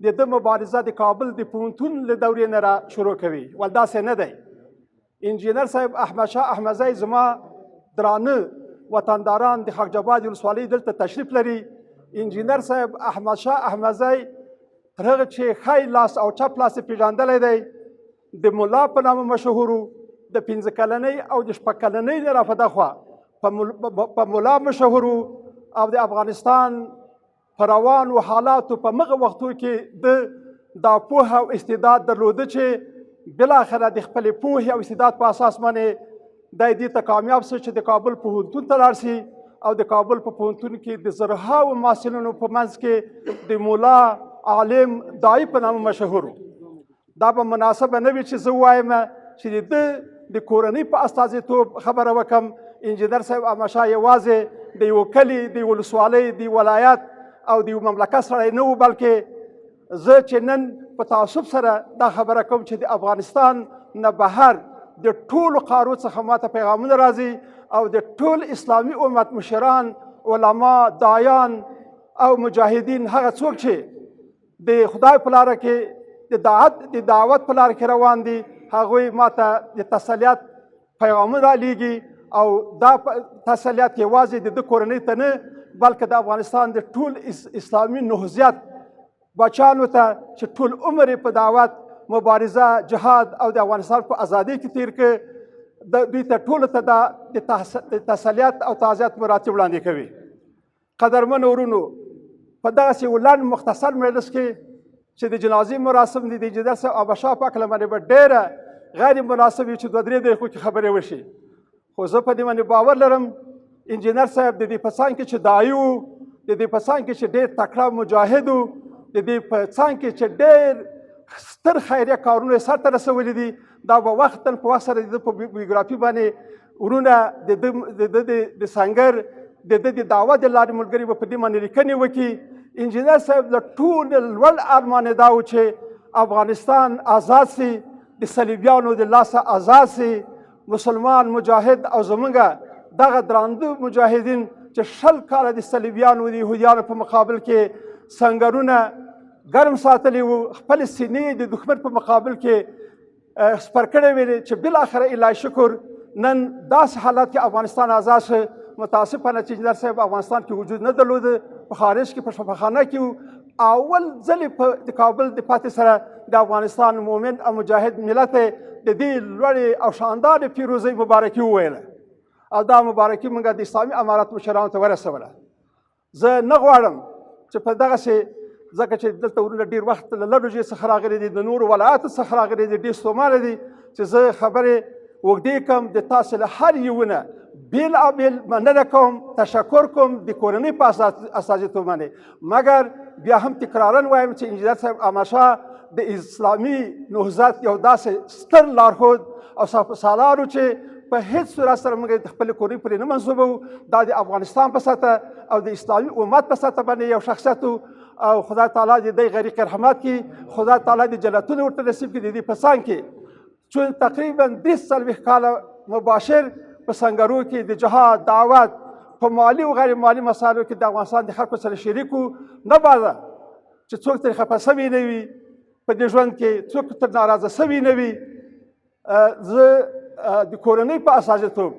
Speaker 12: د ده مبارزه د کابل د پوهنتون له دورې نه را شروع کوي. ول داسې نه دی. انجینر صاحب احمد شاه احمدزی زما درانه وطنداران د خاک جباد ولسوالۍ دلته تشریف لري. انجینر صاحب احمد شاه احمدزی تر هغه چې ښی لاس او چپ لاس یې پېژندلی دی، د ملا په نامه مشهورو، د 15 کلنۍ او د 6 کلنۍ نه را په دخوا په ملا مشهورو او د افغانستان په روانو حالاتو په مغه وختو کې د دا پوهه او استعداد درلوده چې بالاخره د خپلې پوهې او استعداد په اساس باندې دی دې ته کامیاب شو چې د کابل پوهنتون ته لاړ شي او د کابل په پوهنتون کې د زرهاو محصلینو په منځ کې د مولا عالم دای په نامه مشهور. دا به مناسبه نه وي چې زه وایم چې د کورنۍ په استازیتوب خبره وکم. انجینر صاحب احمد شاه یوازې د یو کلي، د ولسوالۍ، د ولایت او د یو مملکت سړی نه و، بلکې زه چې نن په تعصب سره دا خبره کوم چې د افغانستان نه بهر د ټولو قارو څخه ماته پیغامونه راځي او د ټول اسلامي امت مشران، علما، دایان او مجاهدین، هغه څوک چې د خدای په لاره کې د دعوت په لاره کې روان دي، هغوی ماته د تسلیت پیغامونه رالیږي او دا تسلیت یوازې د ده کورنۍ ته نه بلکې د افغانستان د ټول اسلامي نهضت بچیانو ته چې ټول عمر یې په دعوت، مبارزه، جهاد او د افغانستان په ازادۍ کې تیر کړ، دوی ته ټولو ته د تسلیت او تعزیت مراتب وړاندې کوي. قدرمنو ورونو، په دغسې یو لنډ مختصر مجلس کې چې د جنازې مراسم دي د انجینر صاحب احمد شاه په هکله باندې به ډېره غیر مناسب وي چې 2-3 دقیقو کې خبرې وشي. خو زه په دې باندې باور لرم انجینر صاحب د دې په څانګ کې چې داعي و، د دې په څانګ کې چې ډېر تکړه مجاهد و، د دې په څانګ کې چې ډېر ستر خیریه کارونه یې سرته رسولي دي، دا به وختاً په وخت سره د ده په بیوګرافي باندې ورونه د ده د سنګر د ده د دعوت د لارې ملګري به په دې باندې لیکنې وکړي. انجینر صاحب د ټول لوړ ارمان یې دا و چې افغانستان آزاد سي، د صلیبیانو د لاسه آزاد سي، مسلمان مجاهد او زمونږ دغه درانده مجاهدین چې 20 کاله د صلیبیانو د یهودیانو په مقابل کې سنګرونه ګرم ساتلي وو، خپل سینې د دښمن په مقابل کې سپر کړی وې چې بالاخره الهي شکر نن داسې حالات کې افغانستان آزاد شو. متاسفانه چې انجینر صاحب افغانستان کې وجود نه درلوده، په خارج کې په شفاخانه کې و. اول ځل په کابل د پاتې سره د افغانستان مومن او مجاهد ملت د دې لوړې او شاندارې پیروزۍ مبارکي وویله او دا مبارکي موږ د اسلامي امارات مشرانو ته ورسوله. زه نه غواړم چې په دغسې ځکه چې دلته ورونه ډېر وخت له لږو ژې څخه راغلي دي، د نورو ولایاتو څخه راغلي دي، ډېر ستومانه دي چې زه خبرې اوږدې کړم. د تاسې له هر یوه نه بېلابېل مننه کوم، تشکر کوم د کورنۍ په استازیتوب باندې. مګر بیا هم تکرارا وایم چې انجینر صاحب احمدشاه د اسلامي نهضت یو داسې ستر لارښود او سالار و چې په هیڅ صورت سره موږ د خپلې کورنۍ پرې نه منسوبوو. دا د افغانستان په سطح او د اسلامي امت په سطح باندې یو شخصیت و او خدای تعالی دې دی غریق رحمت کړي، خدای تعالی دې جنتونه ورته نصیب کړي. د دې په څنګ کې چون تقریبا 43 کاله مباشر په سنګرو کې د جهاد دعوت په مالي او غیر مالي مسایلو کې د افغانستان د خلکو سره شریک وو. نه باید چې څوک ترې خفه سوي نه وي په دې ژوند کې، څوک تر ناراضه سوي نه وي. زه د کورنۍ په استازیتوب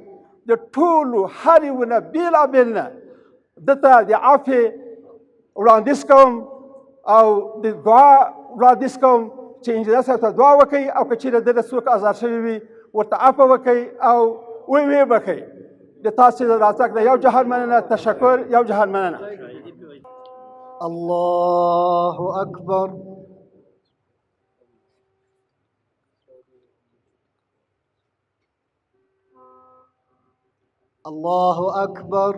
Speaker 12: د ټولو هر یو نه بېلابېل نه دته د عفوې وړاندیز کوم او د دعا وړاندیز کوم چې انجینر صاحب ته دعا وکړئ او که چېرې دله څوک ازار شوي وي ورته عفوه وکړئ او ویې بخښئ. د تاسې د راتګ نه یو جهان مننه، تشکر، یو جهان مننه.
Speaker 10: الله اکبر. الله اکبر.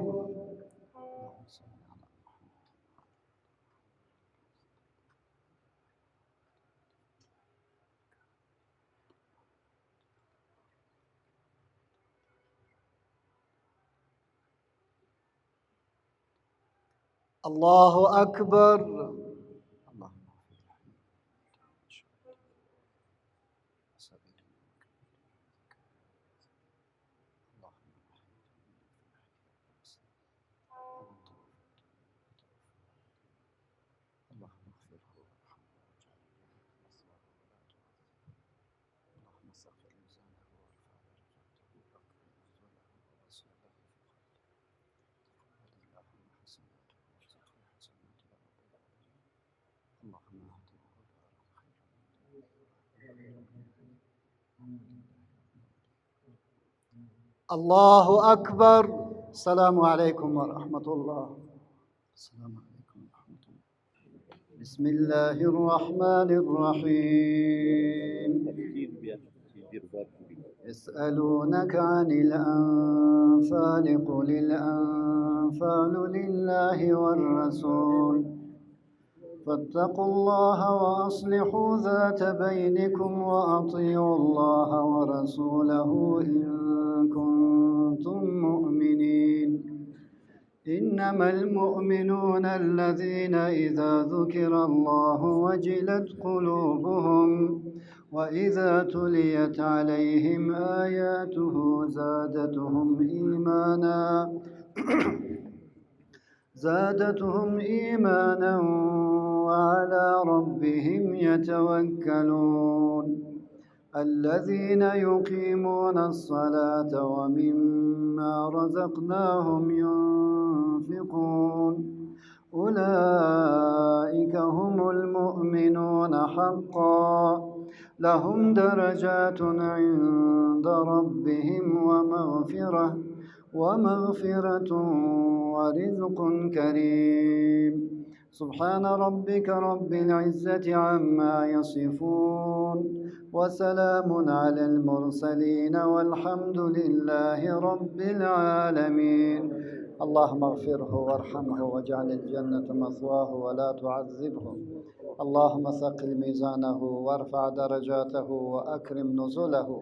Speaker 10: الله أكبر. الله أكبر. السلام عليكم ورحمة الله. السلام عليكم ورحمة الله. بسم الله الرحمن الرحيم. يسألونك عن الأنفال قل الأنفال لله والرسول فاتقوا الله وأصلحوا ذات بينكم وأطيعوا الله ورسوله إن كنتم مؤمنين. إنما المؤمنون الذين إذا ذكر الله وجلت قلوبهم وإذا تليت عليهم آياته زادتهم إيمانا وعلى ربهم يتوكلون. الذين يقيمون الصلاة ومما رزقناهم ينفقون أولئك هم المؤمنون حقا لهم درجات عند ربهم ومغفرة ورزق كريم. سبحان ربك رب العزة عما يصفون وسلام على المرسلين والحمد لله رب العالمين. اللهم اغفره وارحمه واجعل الجنة مثواه ولا تعذبه. اللهم ثقل ميزانه وارفع درجاته وأكرم نزله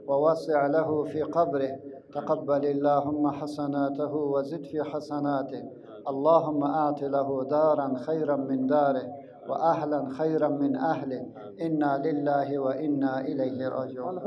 Speaker 10: ووسع له في قبره. تقبل اللهم حسناته وزد في حسناته. اللهم أعط له دارا خيرا من داره وأهلا خيرا من أهله. إنا لله وإنا إليه راجعون.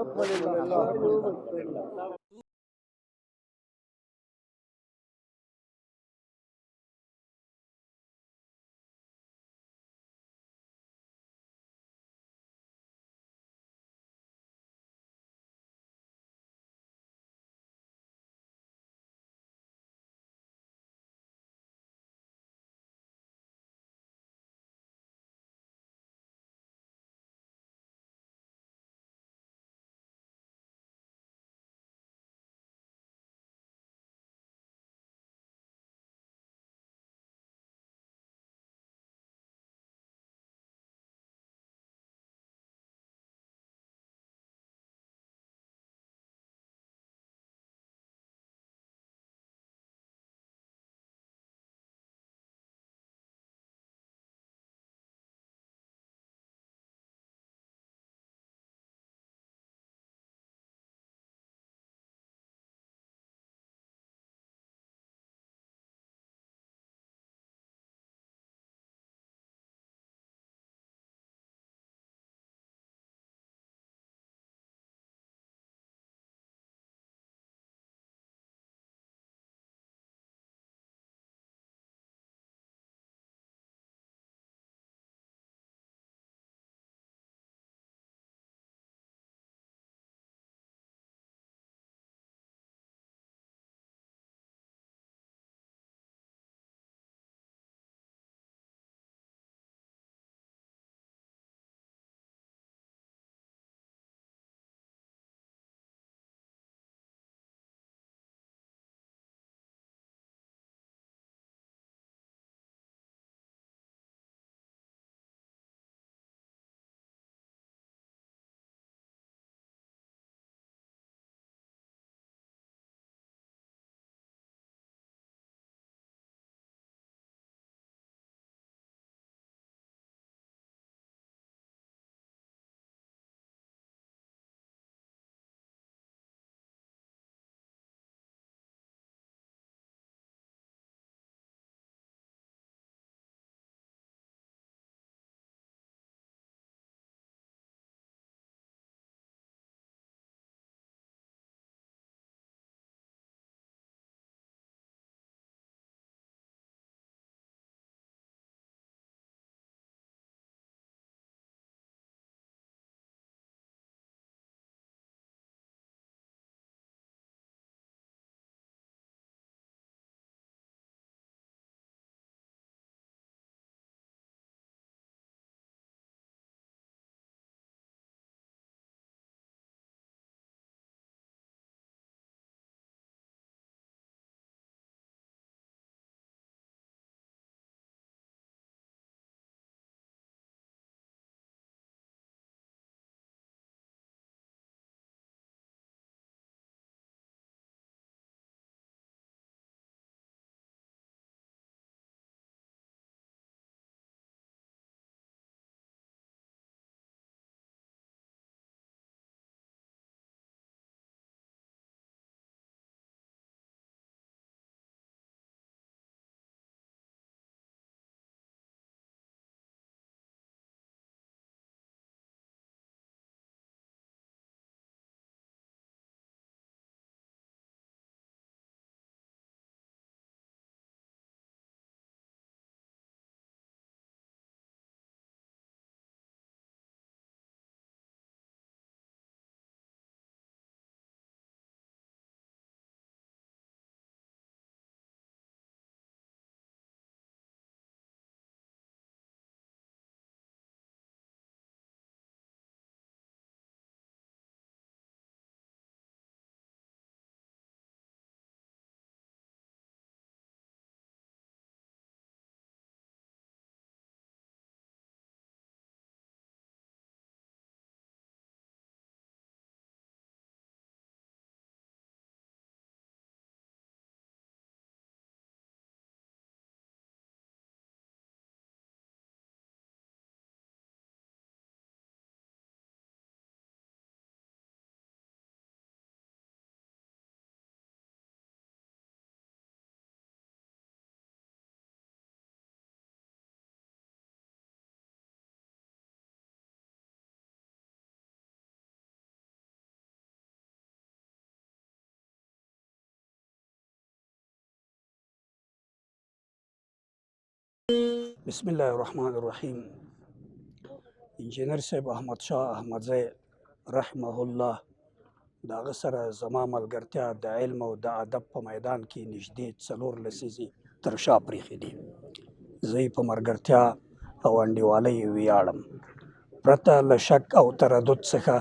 Speaker 2: بسم الله الرحمن الرحیم. انجینر صاحب احمد شاه احمدزی رحمه الله د هغه سره زما ملګرتیا د علم او د ادب په میدان کې نږدې 4 لسیزې تر شا پرېښې دي. زه یې په ملګرتیا او انډیوالۍ ویاړم. پرته له شک او تردد څخه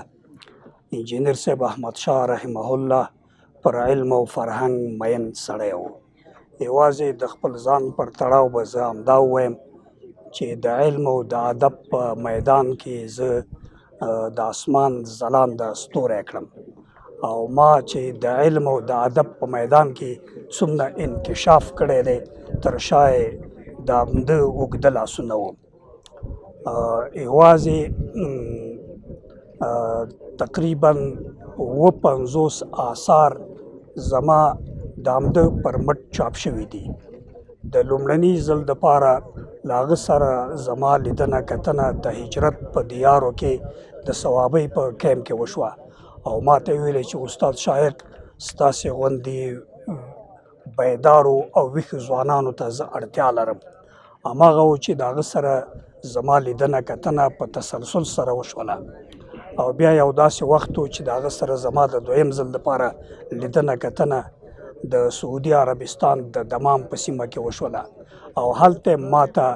Speaker 2: انجینر صاحب احمد شاه رحمه الله پر علم او فرهنګ مین سړی و. یوازې د خپل ځان پر تړاو به زه همدا ووایم چې د علم او د ادب په میدان کې زه د اسمان ځلانده ستوری کړم، او ما چې د علم او د ادب په میدان کې څومره انکشاف کړی دی تر شا یې د همده اوږده لاسونه وو. یوازې تقریبا 50 آثار زما د همده پر مټ چاپ شوي دي. د لومړني ځل دپاره له هغه سره زما لیدنه کتنه د هجرت په دیارو کې د ثوابۍ په کیمپ کې وشوه، او ما ته یې ویلې چې استاد شایق ستاسې غوندې بیدارو او ویښو ځوانانو ته زه اړتیا لرم. هماغه و چې د هغه سره زما لیدنه کتنه په تسلسل سره وشوله، او بیا یو داسې وخت و چې د هغه سره زما د دویم ځل دپاره لیدنه کتنه د سعودي عربستان د دمام په سیمه کې وشوله، او هلته ما ته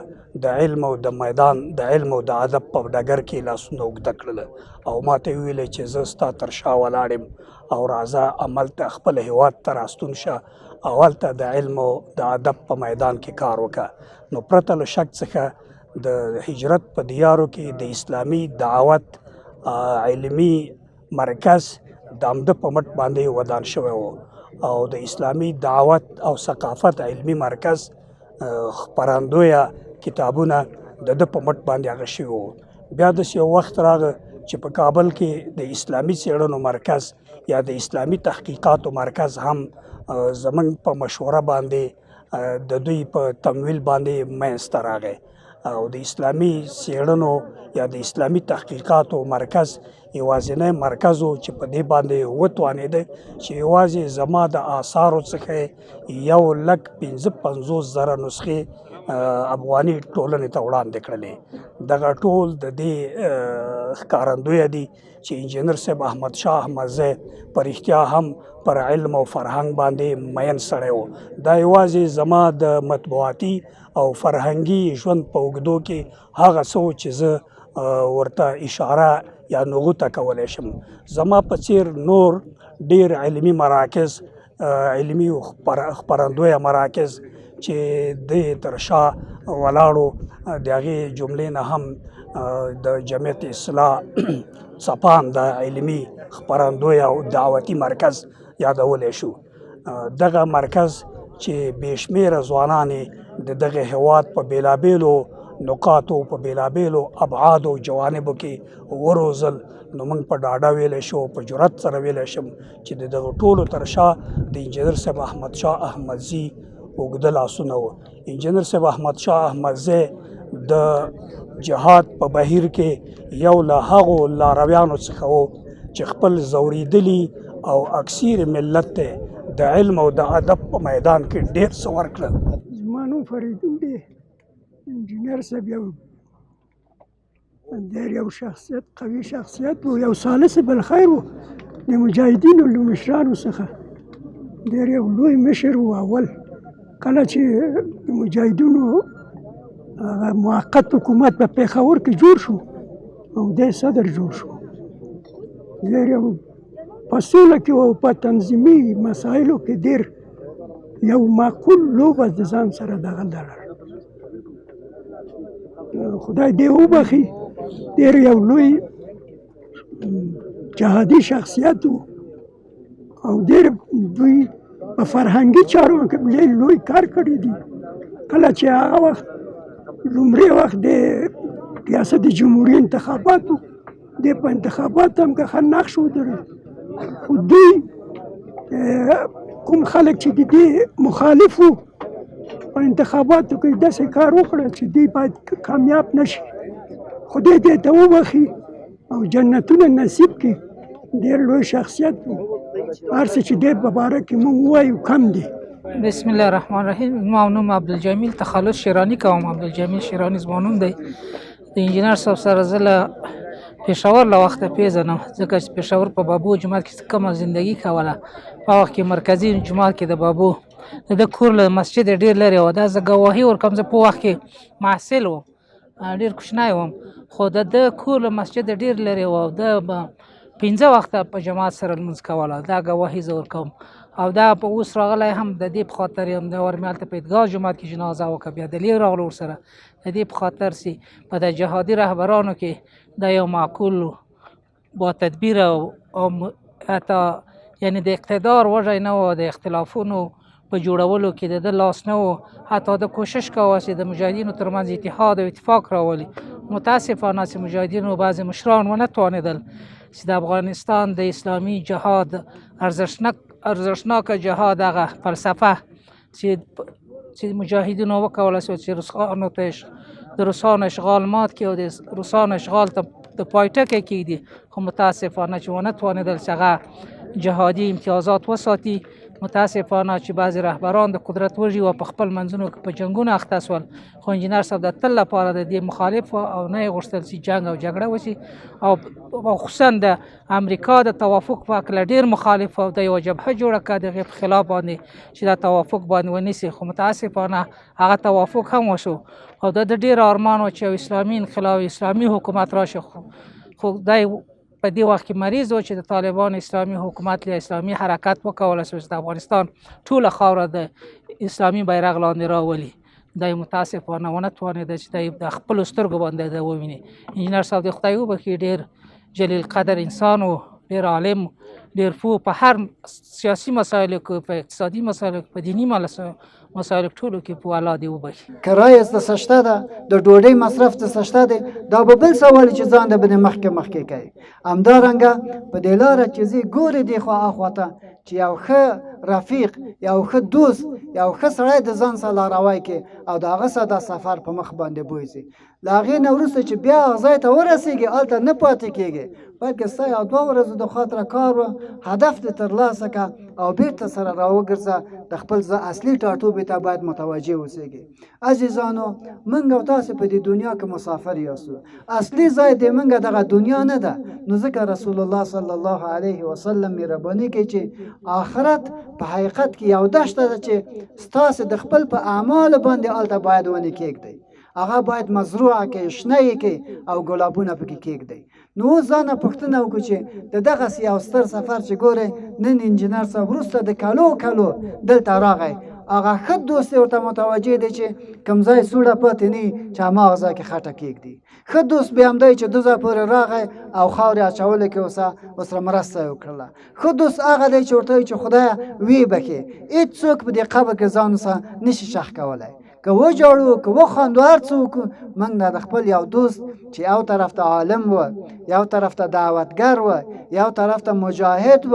Speaker 2: د علم او د میدان د علم او د ادب په ډګر کې لاسونه اوږده کړل، او ما ته یې ویلې چې زه ستا تر شا ولاړ یم او راځه هملته خپل هیواد ته راستون شه او هلته د علم او د ادب په میدان کې کار وکړه. نو پرته له شک څخه د هجرت په دیارو کې د اسلامي دعوت علمي مرکز د همده په مټ باندې ودان شوی و، او د اسلامي دعوت او ثقافت علمي مرکز خپرندویه کتابونه د ده په مټ باندې هغه شوي وو. بیا داسې یو وخت راغی چې په کابل کې د اسلامي څېړنو مرکز یا د اسلامي تحقیقاتو مرکز هم زموږ په مشوره باندې د دوی په تمویل باندې منځته راغی، او د اسلامي څېړنو یا د اسلامي تحقیقاتو مرکز یوازینی مرکز و چې په دې باندې وتوانېده چې یوازې زما د آثارو څخه 1,55,000 نسخې افغاني ټولنې ته وړاندې کړلې. دغه ټول د دې ښکارندویه دي چې انجینر صاحب احمد شاه احمدزی په رښتیا هم پر علم او فرهنګ باندې مین سړی و. دا یوازې زما د مطبوعاتي او فرهنګي ژوند په اوږدو کې هغه څه و چې زه ورته اشاره یا نغوته کولی شم. زما په څیر نور ډیر علمي مراکز، علمي خپرندویه مراکز چې د تر شا ولاړو، د هغې جملې نه هم د جمعیت اصلاح څپان د علمي خپرندویه او دعوتي مرکز یادولی شو. دغه مرکز چې بې شمېره ځوانان د دغه هیواد په بېلابېلو نقاطو په بېلابېلو ابعادو جوانبو کې وروزل، نو موږ په ډاډه ویلی شو، په جرأت سره ویلی شم چې د دغه ټولو تر شا د انجینر صاحب احمد شاه احمدزي اوږده لاسونه وو. انجینر صاحب احمد شاه احمدزی د جهاد په بهیر کې یو له هغو لارویانو څخه و چې خپل ځورېدلي او اکثیر ملت ته د علم او د ادب په میدان کې ډېر څه ورکړل.
Speaker 14: زما نوم فریدون دی. انجینر صاحب یو شخصیت، قوي شخصیت و، یو صالح بالخیر و، د مجاهدینو له مشرانو څخه ډېر یو لوی مشر و. اول کله چې د مجاهدینو هغه موقت حکومت په پېښور کې جوړ شو او دی صدر جوړ شو، ډېر یو په سوله کې او په تنظیمي مسایلو کې ډېر یو معقول لوبه د ځان سره دغه لرل. خدای دې وبخي، ډېر یو لوی جهادي شخصیت و، او ډېر دوی په فرهنګي چارو کې لوی کار کړی دی. کله چې هغه وخت لومړی وخت د ریاست جمهوریت انتخابات و، د په انتخابات هم که ښه نقش ودرېد، خو دوی کوم خلک چې د دې مخالف وو په انتخاباتو کې داسې کار وکړه چې دوی باید کامیاب نشي. خدای دې ته وبخي او جنتونه نصیب کړي. ډېر لوی شخصیت و. هر څه چې دې په باره کې موږ ووایو کم دی.
Speaker 15: بسم الله الرحمن الرحیم. ما نوم عبدالجمیل تخلص شیرانی کوم. عبدالجمیل شیرانی زما نوم دی. د انجینر صاحب سره زه له پېښور له وخته پیژنم، ځکه چې پېښور په بابو جومات کې کومه زندگی کوله. په وخت کې مرکزي جومات کې د بابو د ده کور له مسجد ډېر لرې و. دا زه ګواهي ورکوم، زه په وخت کې محصل وم، ډېر کوچنی وم، خو د ده کور له مسجد ډېر لرې و او ده به 15 وخته په جماعت سره لمونځ کوله. دا ګواهي زه ورکوم. او دا په اوس راغلی هم د دې په خاطر یم د ورمې هلته په عیدګاه جومات کې جنازه وکړه، بیا دلې راغلو ورسره د دې په خاطر چې په د جهادي رهبرانو کې دا یو معقول با تدبیر او حتی یعنی د اقتدار وجه نه و، د اختلافونو په جوړولو کې د ده لاس نه و. حتی د کوشش کوه چې د مجاهدینو ترمنځ اتحاد او اتفاق راولي. متاسفانه چې مجاهدینو بعضې مشران ونه توانېدل چې د افغانستان د اسلامي جهاد ارزښتناکه جهاد هغه فلسفه چې مجاهدینو وکولی شول چې روسانو ته د روسانو اشغال مات کړي او د روسانو اشغال ته د پای ټکی کېږدي، خو متاسفانه چې ونه توانېدل چې هغه جهادي امتیازات وساتي. متاسفانه چې بعضې رهبران د قدرت وږي و په خپل منځونو کې په جنګونو اخته شول، خو انجینر صاحب د تل لپاره د دې مخالف او نه یې غوښتل چې جنګ او جګړه وشي، او خصوصا د امریکا د توافق په هکله ډېر مخالف او د یوه جبهه جوړه کړه د هغې په خلاف باندې چې دا توافق باندې ونیسي. خو متاسفانه هغه توافق هم وشو او د ډېر ارمان و چې یو اسلامي انقلاب اسلامي حکومت راشي، خو دی په دې وخت کې مریض و چې د طالبان اسلامي حکومت له اسلامي حرکت وکولی شو چې د افغانستان ټوله خاوره د اسلامي بیرغ لاندې راولي. دی متاسفانه ونه توانېده چې دی د خپلو سترګو باندې ده وویني. انجینر صاحب د خدای وبخښي ډېر جلیل قدر انسان و، ډېر عالم، ډېر پوه په هر سیاسي مسایلو کې، په اقتصادي مسایلو کې، په دیني مسایلو ټولو کې په الله دې وبخښي.
Speaker 10: کرایه څه شته ده، د ډوډۍ مصرف څه شته دی، دا به بل سوال چې ځان د بنې مخکې کوي. همدارنګه په دې لاره چې ځي ګورې دې خوا اخوا ته چې یو ښه رفیق، یو ښه دوست، یو ښه سړی د ځان سره لاروی کې او د هغه سره دا سفر په مخ باندې بوځي. له هغې نه وروسته چې بیا هغه ځای ته ورسېږي هلته نه پاتې کېږي، بلکې ستا یو 2 ورځو د خاطره کار و، هدف دې ترلاسه کړه او بېرته سره راوګرځه، د خپل اصلي ټاټوبې ته باید متوجه اوسېږي. عزیزانو، موږ او تاسې په دې دنیا کې مسافر یاستو، اصلي ځای د موږ دغه دنیا نه ده. نو ځکه رسول الله صلی الله علیه وسلم مهرباني کوي چې آخرت په حقیقت کې یو دشته ده چې ستاسې د خپل په اعمالو باندې هلته باید ونې کېږدئ، هغه باید مزروعه کې شنه یې کې او ګلابونه پکې کېږدئ. نو اوس ځانه پوښتنه وکړو چې د دغسې یو ستر سفر چې ګورئ نن انجینر صاحب وروسته د کلو دلته راغی، هغه ښه دوست یې ورته متوجه دی چې کوم ځای سوړه پاتې نه وي چې هماغه ځای کې خټه کېږدي. ښه دوست بیا هم دی چې 2 ځای پورې راغی او خاورې اچولو کې ورسره مرسته یې وکړله. ښه دوست هغه دی چې ورته وایي چې خدایه ویې بخښې، هېڅوک په دې قبر کې ځان سره نشي شخ کولی، که وجاړو که وخاندو هر څه وکړو. موږ د خپل یو دوست چې یو طرف ته عالم و، یو طرف ته دعوتګر و، یو طرف ته مجاهد و،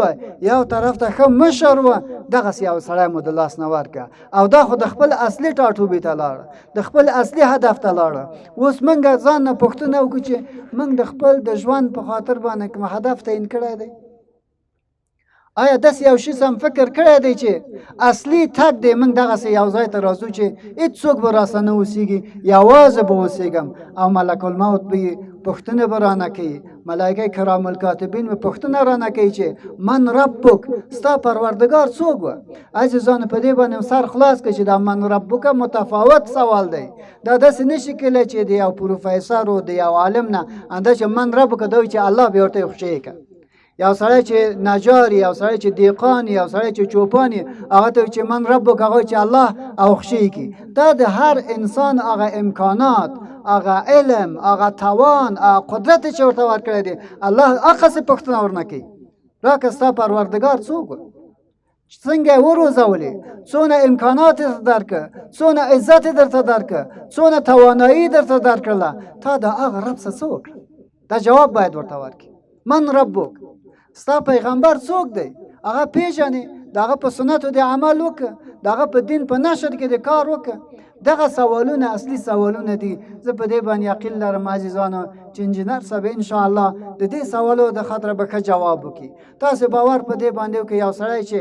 Speaker 10: یو طرف ته ښه مشر و، دغسې یو سړی مو د لاس نه ورکړه او دا خو د خپل اصلي ټاټوبې ته لاړه، د خپل اصلي هدف ته لاړه. اوس موږ ځان نه پوښتنه وکړو چې موږ د خپل د ژوند په خاطر باندې کوم هدف تعیین کړی دی؟ آیا داسې یو شي سم فکر کړی دی چې اصلي تګ دی موږ دغسې یو ځای ته راځو چې هېڅوک به راسره نه اوسېږي، یوازې به اوسېږم او ملک الموت به یې پوښتنه به رانه کوي، ملایکه کرام الکاتبین به پوښتنه رانه کوي چې من ربک، ستا پروردګار څوک و؟ عزیزانو، په دې باندې سر خلاص کړي چې دا من ربک متفاوت سوال دی. دا داسې نشي کېدلی چې د یو پروفیسر و د یو عالم نه انده چې من ربک دا وایي چې الله به ورته خوشی کړه. یو سړی چې نجار، یو سړی چې دیقان، یو سړی چې چوپان، هغه ته چې من ربک هغه چې الله او خوشی کړي. دا د هر انسان هغه امکانات، هغه علم، هغه توان، هغه قدرت چې ورته ورکړی دی، الله هغسې پوښتنه ورنه کوي، راکړه ستا پروردګار څوک و؟ څنګه یې وروزولې، څونه امکانات یې درته درکړه، څونه عزت یې درته درکړه، څونه توانایي درته درکړله، تا د هغه رب څه وکړه؟ دا جواب باید ورته ورکړي. من ربک، ستا پیغمبر څوک دی؟ هغه پیژنې، د هغه په سنتو د عمل وکړه، د هغه په دین په نشر کې د کار وکړه. دغه سوالونه اصلي سوالونه دي. زه په دې باندې یقین لرم عزیزانو چې انجینر صاحب انشاءالله د دې سوالو د خاطره به ښه جواب وکړي. تاسو باور په دې باندې وکړئ، یو سړی چې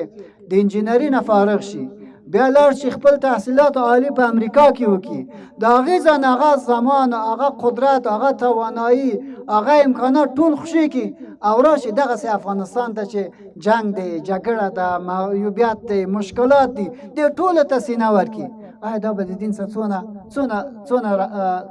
Speaker 10: د انجینري نه فارغ شي، بیا لاړ چې خپل تحصیلات عالی په امریکا کې وکړي د هغې ځان هغه زمان هغه قدرت هغه توانایي هغه امکانات ټول خوشي کړي او راشي دغسې افغانستان ته چې جنگ دی جګړه ده معیوبیت دی مشکلات دي دې ټولو ته سینه ورکړي آیا دا به د دین سره څونه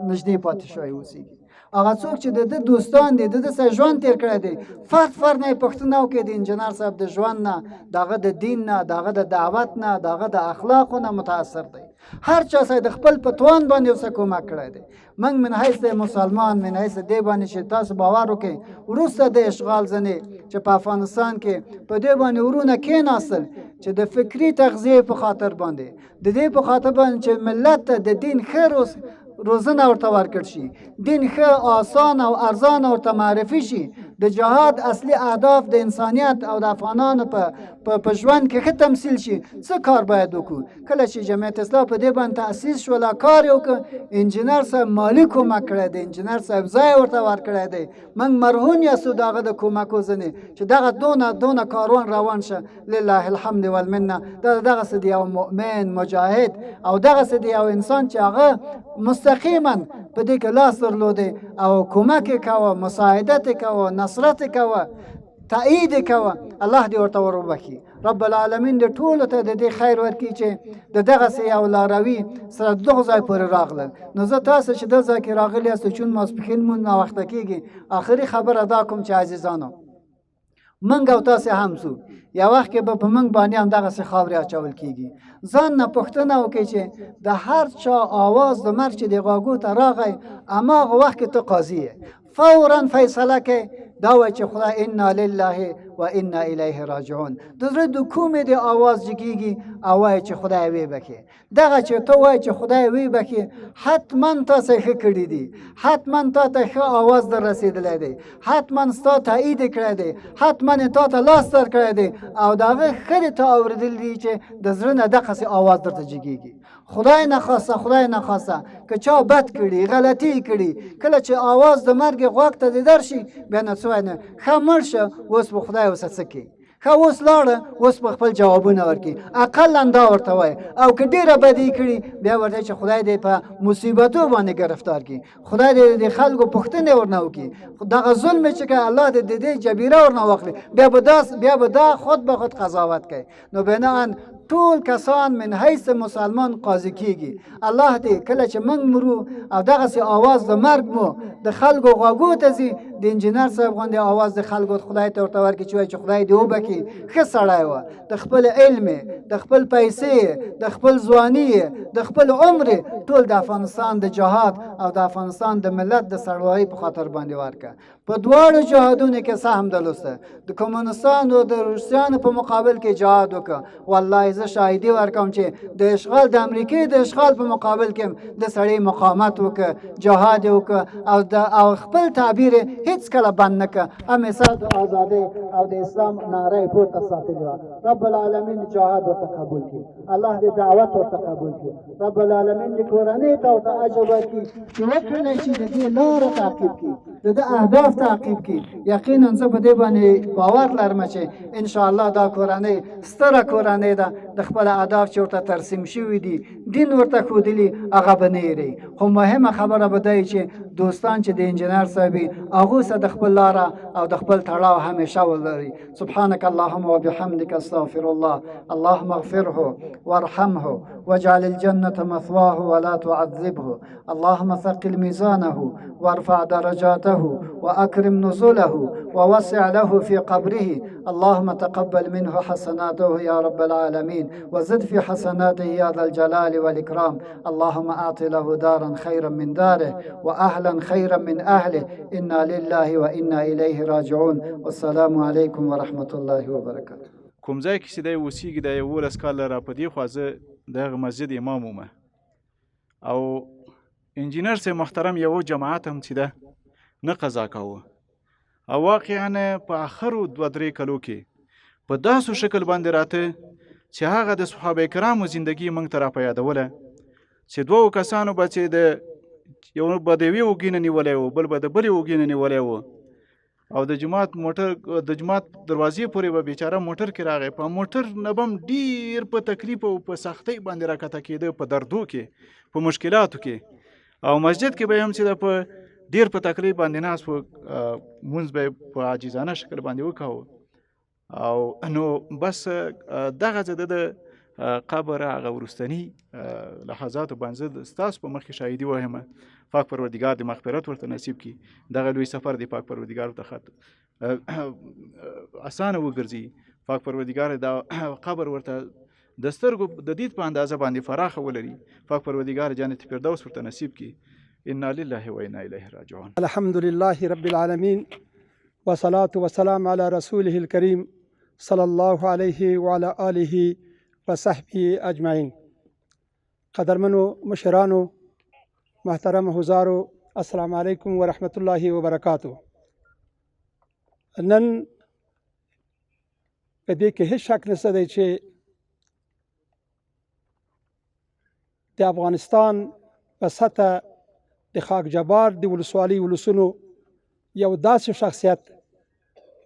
Speaker 10: نږدې پاتې شوی اوسېږي هغه څوک چې د ده دوستان دي د ده سره ژوند تېر کړی دی فرد نه یې پوښتنه وکړي د انجینر صاحب د ژوند نه د هغه د دین نه د هغه د دعوت نه د هغه د اخلاقو نه متاثر دی هر چا سره د خپل په توان باندې ورسره کومک کړی دی موږ من حیث مسلمان من حیث دې باندې چې تاسو باور وکړئ وروسته د اشغال ځنې چې په افغانستان کې په دې باندې ورونه کېناستل چې د فکري تغذیې په خاطر باندې د دې په خاطر باندې چې ملت ته د دین ښه روزنه ورته ورکړ شي دین ښه آسان او ارزان ورته معرفي شي د جهاد اصلي اهداف د انسانیت او د افغانانو په ژوند کې ښه تمثیل شي څه کار باید وکړو کله چې جمعیت اسلام په دې باندې تأسیس شوله کار یې وکړ انجینر صاحب مالي کومک کړی دی انجینر صاحب ځای ورته ورکړی دی موږ مرهون یاستو د هغه د کومکو ځینې چې دغه دونه کاروان روان شه لله الحمد والمنه دغسې د یو مؤمن مجاهد او دغسې د یو انسان چې هغه مستقیما په دې کې لاس درلودی او کومک یې کوه مساعدت یې کوه نصرت یې کوه تایید یې کوه الله دې ورته وروبخي رب العالمین دې ټولو ته د دې خیر ورکړي چې د دغسې یو لاروي سره دغه ځای پورې راغلل نو زه تاسو چې دغه ځای کې راغلي یاستو چون ماسپښین مو ناوخته کېږي آخري خبره دا کوم چې عزیزانو منګ او تاسې هم سو یو وخت کې به په منګ باندې هم دغسې خاورې اچول کېږي ځان نه پوښتنه وکړئ چې د هر چا آواز د مرګ چې د غوږو ته راغی هماغه وخت کې ته قاضي یې فورا فیصله کې دا وایي چې خدای انا لله و انا الیه راجعون د زړه د کومې د آواز جګېږي او وایي چې خدای وی بخي دغه چې ته وایي چې خدای وی بخي حتما تاسو ښه کړي دي حتما تا ته ښه آواز در رسېدلی دی حتما ستا تایید یې کړی دی حتما یې تا ته لاس در کړی دی او د هغه ښه دې ته اورېدلی دي چې د زړه نه دغسې آواز درته جګېږي خدای نخواسته که چا بد کړي غلطي کړي کله چې آواز د مرګ غوږ ته دې درشي بیا نو څه وایي نه ښه مړ شه اوس به خدای ورسره څه کوي ښه اوس لاړه اوس به خپل جوابونه ورکړي اقلا دا ورته وایي او که ډېره بدي کړي بیا ورته چې خدای دې په مصیبتو باندې ګرفتار کړي خدای دې د خلکو پوښتنې ورنه وکړي دغه ظلم چې که الله دې د دې جبیره ورنه واخلي بیا به دا خود به خود قضاوت کوي نو بناءً ټول کسان من حیث مسلمان قاضي کیږي الله دې کله چې موږ مرو او دغسې آواز د مرګ مو د خلکو غوږو ته ځي د انجینر صاحب غوندې آواز د خلکو خدای ته ورته ورکړي چې وایي چې خدای دې وبخي ښه سړی وه د خپل علم د خپل پیسې د خپل ځواني د خپل عمر ټول د افغانستان د جهاد او د افغانستان د ملت د سړوایي په خاطر باندې ورکړه په دواړو جهادونو کې سهم درلوسته د کمونستانو د روسیانو په مقابل کې جهاد وکړه والله زه شاهدي ورکوم چې د اشغال د امریکې د اشغال په مقابل کې د سړی مقاومت وکړه جهاد یې وکړه او خپل تعبیر هیڅ کله بند نه کړه همیشه د ازادۍ او د اسلام ناره یې پورته ساتلې وه رب العالمین جهاد ورته قبول کړي الله دې دعوت ورته قبول کړي رب العالمین دې کورنۍ ته ورته اجر ورکړي چې وکړلی شي د دې لاره تعقیب کړي د ده اهداف تعقیب کړي یقینا زه په دې باندې باور لرم چې انشاءالله دا کورنۍ ستره کورنۍ ده د خپل اهداف چې ورته ترسیم شوي دي دین ورته ښودلي هغه به نه هېروي خو مهمه خبره به دا چې دوستان چې د انجینر صاحب وي هغو سره د خپل لاره او د خپل تړاو همیشه ولري سبحانك اللهم وبحمدك استغفر الله اللهم اغفره وارحمه واجعل الجنة مثواه ولا تعذبه اللهم ثقل ميزانه وارفع درجاته وأكرم نزله ووسع له في قبره اللهم تقبل منه حسناته يا رب العالمين وزد في حسناته يا ذا الجلال والإكرام اللهم أعط له دارا خيرا من داره وأهلا خيرا من أهله إنا لله وإنا إليه راجعون والسلام عليكم ورحمة الله وبركاته
Speaker 16: کوم ځای کې چې دی اوسېږي د 11 کاله را په دې خوا زه دغه مسجد امام وم او انجینر صاحب محترم یو جماعت هم چې ده نه قضا کوه او واقعا په آخرو 2-3 کلو کې په داسو شکل باندې راته چې هغه د صحابه کرامو زندگی موږ ته را په یادوله چې 2 کسانو به چې د یو به د یوې اوږې نه نیولی و بل به د بلې اوږې نه نیولی و او د جماعت دروازې پورې به بیچاره موټر کې راغی. په موټر نه به هم ډېر په تکلیف او په سختۍ باندې راکته کېده، په دردو کې، په مشکلاتو کې. او مسجد کې به هم چې په ډېر په تکلیف باندې ناست و، مونځ به یې په عاجزانه شکل باندې وکاوه. او نو بس دغه زه د قبر هغه وروستني لحظاتو باندې ستاسو په مخ کې شاهدي وایم. پاک پروردګار د مغفرت ورته نصیب کړي. دغه لوی سفر د پاک پروردګار ورته اسانه وګرځي. پاک پروردګار دا قبر ورته د سترګو د دید په اندازه باندې فراخه ولري. پاک پروردګار جنت فردوس ورته نصیب کړي. انا لله و انا الیه راجعون.
Speaker 17: الحمد لله رب العالمین والصلاة والسلام على رسوله الكريم صلی الله علیه وعلى آله وصحبه اجمعین. قدرمنو مشرانو، محترم حضارو، السلام علیکم ورحمت الله وبرکاتہ. نن په دې کې هیڅ شک نشته دی چې د افغانستان په سطح د خاک جبار د ولسوالۍ ولسونو یو داسې شخصیت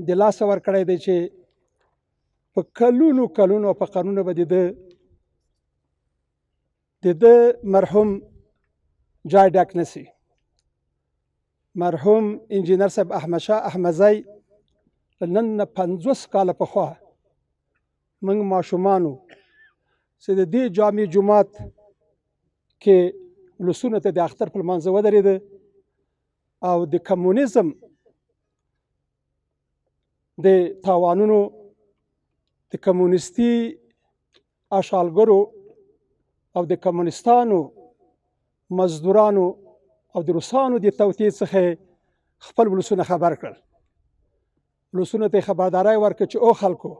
Speaker 17: د لاسه ورکړی دی چې په کلونو او په قرنونو به د مرحوم جای ډک نسی. مرحوم انجینر صاحب احمد شاه احمدزی نن نه 50 کاله پخوا موږ ماشومانو چې د دې جامع جومات کې ولسونو ته د اختر په لمانځه ودرېده او د کمونیزم د تاوانونو، د کمونیستي اشغالګرو او د کمونیستانو مزدورانو او د روسانو د توطیې څخه خپل ولسونه خبر کړل. ولسونو ته خبرداری ورکړه چې او خلکو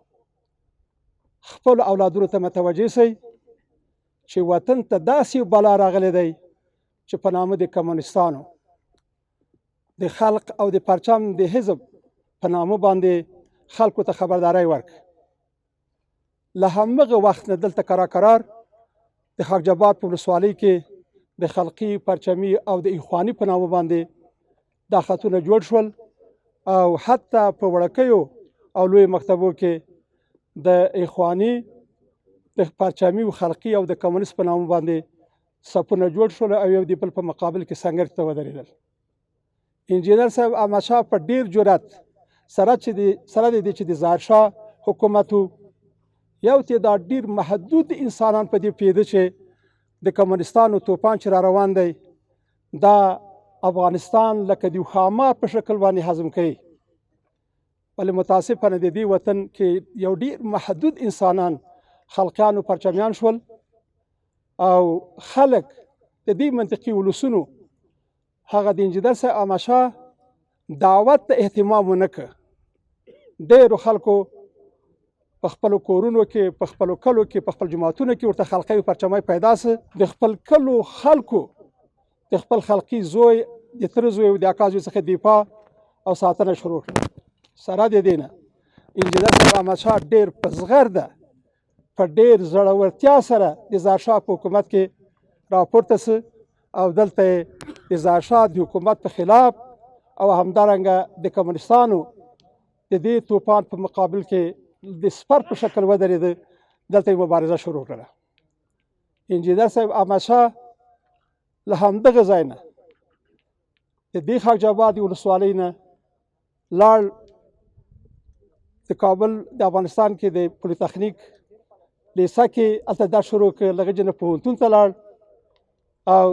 Speaker 17: خپل اولادونو ته متوجه سئ چې وطن ته داسې بلا راغلی دی چې په نامه د کمونیستانو د خلق او د پرچم د حزب په نامه باندې خلکو ته خبرداری ورکړه. له همغه وخت نه دلته قرار د خاک جبار په ولسوالۍ کې د خلقي، پرچمي او د اخواني په نامه باندې دا خطونه جوړ شول او حتی په وړکیو او لوی مکتبو کې د اخواني، د پرچمي او خلقي او د کمونیست په نامه باندې صفونه جوړ شول او یو د بل په مقابل کې سنګر ته ودرېدل. انجینر صاحب احمد شاه په ډېر جرأت سره چې د ظاهرشاه حکومت یو تعداد ډېر محدود انسانان په دې پوهېده چې د کمونیستانو توپان چې را روان دی دا افغانستان لکه د خامار په شکل باندې هضم کوي. ولې متاسفانه د دې وطن کې یو ډېر محدود انسانان خلقیان او پرچمیان شول او خلک د دې منطقي ولسونو هغه د انجینر صاحب احمد شاه دعوت ته اهتمام ونه کړ. ډېرو خلکو په خپلو کورونو کې، په خپلو کلو کې، په خپل جماعتونو کې ورته خلقی او پرچمی پیدا سه. د خپل کلو خلکو د خپل خلقي زوی، د تره زوی او د اکا زوی څخه دفاع او ساتنه شروع کړه. سره د دې نه انجینر صاحب احمد شاه ډېر په زغرده، په ډېر زړورتیا سره د ظاهرشاه په حکومت کې راپورته سه او دلته د ظاهرشاه د حکومت په خلاف او همدارنګه د کمونیستانو د دې توپان په مقابل کې د سپر په شکل ودرېده. دلته مبارزه شروع کړه. انجینر صاحب احمد شاه له همدغه ځای نه د دې خاک جبار د ولسوالۍ نه لاړ د کابل د افغانستان کې د پولیتخنیک لیسه کې هلته درس شروع کړ. له هغې جنه پوهنتون ته لاړ او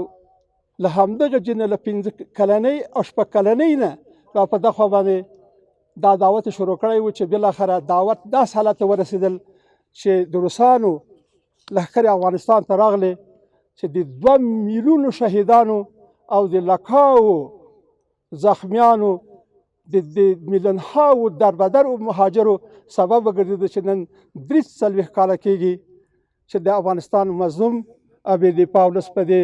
Speaker 17: له همدغه جنه له 5 کلنۍ او 6 کلنۍ نه را په دغه خوا باندې دا دعوت شروع کړی و چې بالاخره دعوت داسې حالت ته ورسېدل چې د روسانو لښکر افغانستان ته راغلی چې د 2 میلیونو شهیدانو او د لکاو زخمیانو د میلیونهاو دربدر مهاجرو سبب وګرځېده چې نن 43 کاله کېږي چې د افغانستان مظلوم ابد پاولس په دې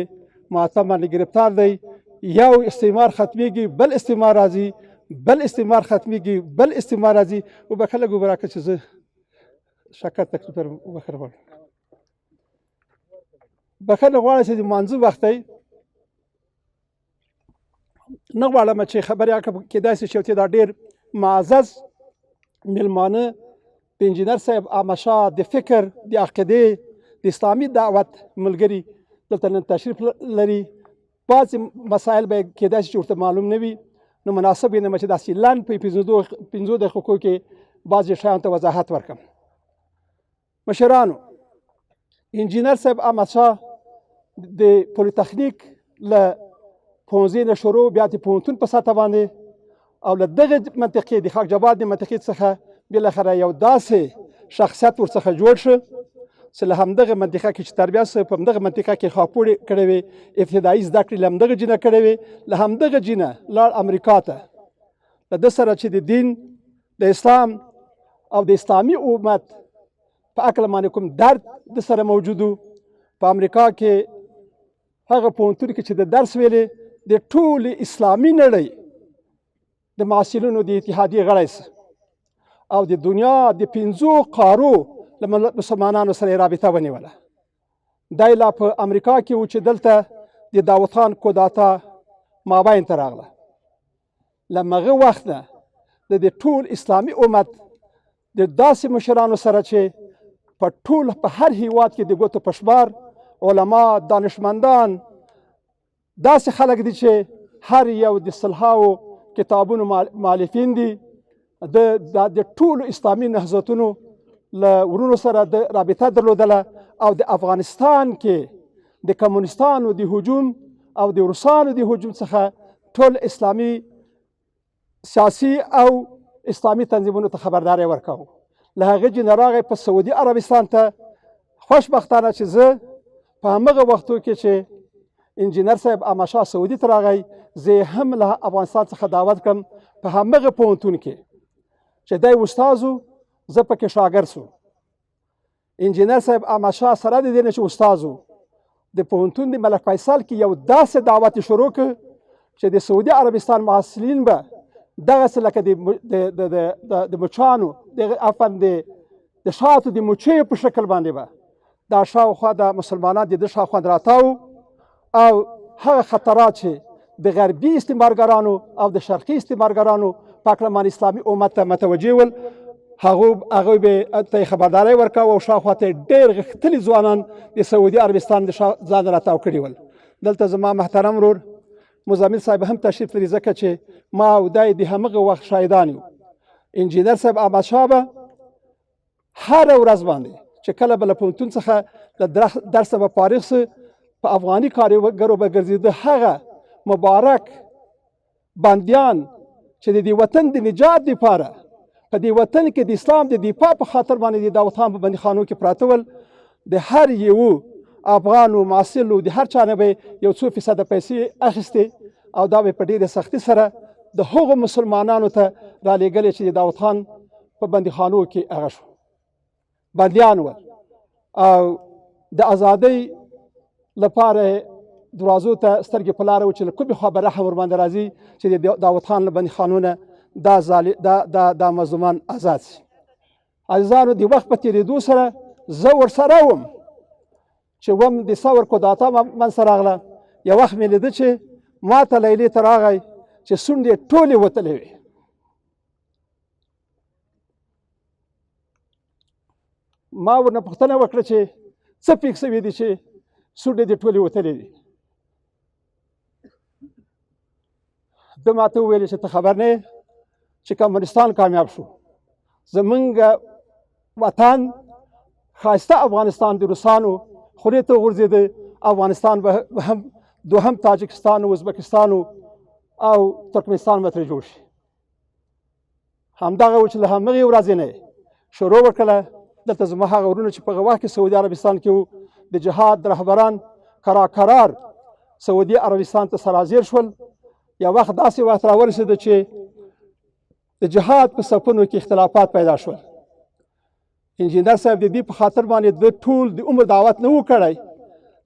Speaker 17: ماتم باندې ګرفتار دی. یو استعمار ختمیږي، بل استعمار راځي، بل استعمار ختمیږي، بل استعمار راځي. وبخښه لږ اوبه راکړه چې زه شکر تکلیف لرم. وبخښه غواړم، بخښنه غواړم چې د لمانځه وخت دی، نه غواړم چې خبرې کېدای شي چې دا ډېر معزز میلمانه د انجینر صاحب احمدشاه د فکر د عقیدې د اسلامي دعوت ملګري دلته نن تشریف لري. بعضې مسایل به کیدای شي چې ورته معلوم نه وي، نو مناسب یې نمه چې داسې لنډ په 15 دقیقو کې بعضې شیانو ته وضاحت ورکړم. مشرانو، انجینر صاحب احمدشاه د پولیتخنیک له پوهنځي نه شروع، بیا د پوهنتون په سطح باندې او له دغه منطقې د خاک جبار د منطقې څخه بالاخره یو داسې شخصیت ورڅخه جوړ شو چې له همدغه منطقه کې چې تربیه شوی، په همدغه منطقه کې خاپوړې کړې وې، ابتدایي زده کړې له همدغه جینه کړې وې، له همدغه جینه لاړ امریکا ته. له ده سره چې د دین، د اسلام او د اسلامي امت په هکله باندې کوم درد د سره موجود و، په امریکا کې هغه پوهنتون کې چې د درس ویلې د ټولې اسلامي نړۍ د محصلینو د اتحادیې غړی سه او د دنیا د 5 قارو له مسلمانانو سره رابطه ونیوله. دی لا په امریکا کې و چې دلته د داود خان کوداتا مابین ته راغله. له هغه وخت نه د ټول اسلامي امت د داسې مشرانو سره چې په ټول په هر هیواد کې د ګوتو په شمار علما، دانشمندان، داسې خلک دي چې هر یو د صلحاو کتابونو مؤلفین دي. د ټولو اسلامي نهضتونو له ورونو سره د رابطه درلودله او د افغانستان کې د کمونستانو د هجوم او د روسانو د هجوم څخه ټول اسلامي سیاسي او اسلامي تنظیمونو ته خبرداری ورکاوه. له هغه جینه راغی په سعودي عربستان ته. خوشبختانه چې زه په همغه وختو کې چې انجینر صاحب احمدشاه سعودي ته راغی، زه هم له افغانستان څخه دعوت کړم په همغه پوهنتون کې چې دی استاد و، زه پکې شاګرد سو. انجینر صاحب احمدشاه سره د دې نه چې استاد و، د پوهنتون د ملک فیصل کې یو داسې دعوت شروع کړ چې د سعودي عربستان محصلین به دغسې لکه د مچانو عفوا د شاتو د مچیو په شکل باندې به دا شاوخوا د مسلمانان د ده شاوخوا راتاو او هغه خطرات چې د غربي استعمارګرانو او د شرقي استعمارګرانو پاکلمان اسلامي امت ته متوجه ول، هغوی به ته خبرداری ورکاوه او شاوخوا ته ډېر غښتلي ځوانان د سعودي عربستان د ځان راتاو کړي ول. دلته زما محترم ورور مزمل صاحب هم تشریف لري، ځکه چې ما او دی د همغه وخت شاهدان یو. انجینر صاحب احمدشاه به هره ورځ باندې چې کله به له پوهنتون څخه د درس به فارغ سه، په افغاني کارګرو به ګرځېده هغه مبارک بندیان چې د دې وطن د نجات دپاره په دې وطن کې د اسلام د دفاع په خاطر باندې د داود خان په بندیخانو کې پراته ول. د هر یو افغانو محصلو د هر چا نه به یو څو فیصده پیسې اخیستې او دا به په ډېرې سختۍ سره د هغو مسلمانانو ته رالېږلې چې د داود خان په بندیخانو کې هغه شو بندیان ول او د ازادۍ لپاره دروازو ته سترګې په لاره و چې له کومې خوا به رحم ورباندې راځي چې د داود خان له بندیخانو نه دا مظلومان آزاد شي. عزیزانو، د وخت په تېرېدو سره زه ورسره وم چې وم د ثور کوداتا منځته راغله. یو وخت مې لیده چې ما ته لیلې ته راغی چې سونډې ټولې وتلې وې. ما ورنه پوښتنه وکړه چې څه پېښ شوي دي چې سونډې دې ټولې وتلې دي. ده ما ته وویل چې ته خبر نه یې چې کمونستان کامیاب شو، زمونږ وطن ښایسته افغانستان د روسانو خولې ته غورځېده، افغانستان به هم دوهم تاجکستان و ازبکستان او ترکمنستان به ترې جوړ شي. همدغه و چې له همغې ورځې نه شروع وکړله. دلته زما هغه ورونه چې په هغه وخت کې سعودي عربستان کې وو، د جهاد رهبران کرار سعودي عربستان ته سرازیر شول. یو وخت داسې وخت راورسېده چې د جهاد په صفونو کې اختلافات پیدا شول. انجینر صاحب د دې په خاطر باندې د ټول د عمر دعوت نه و کړی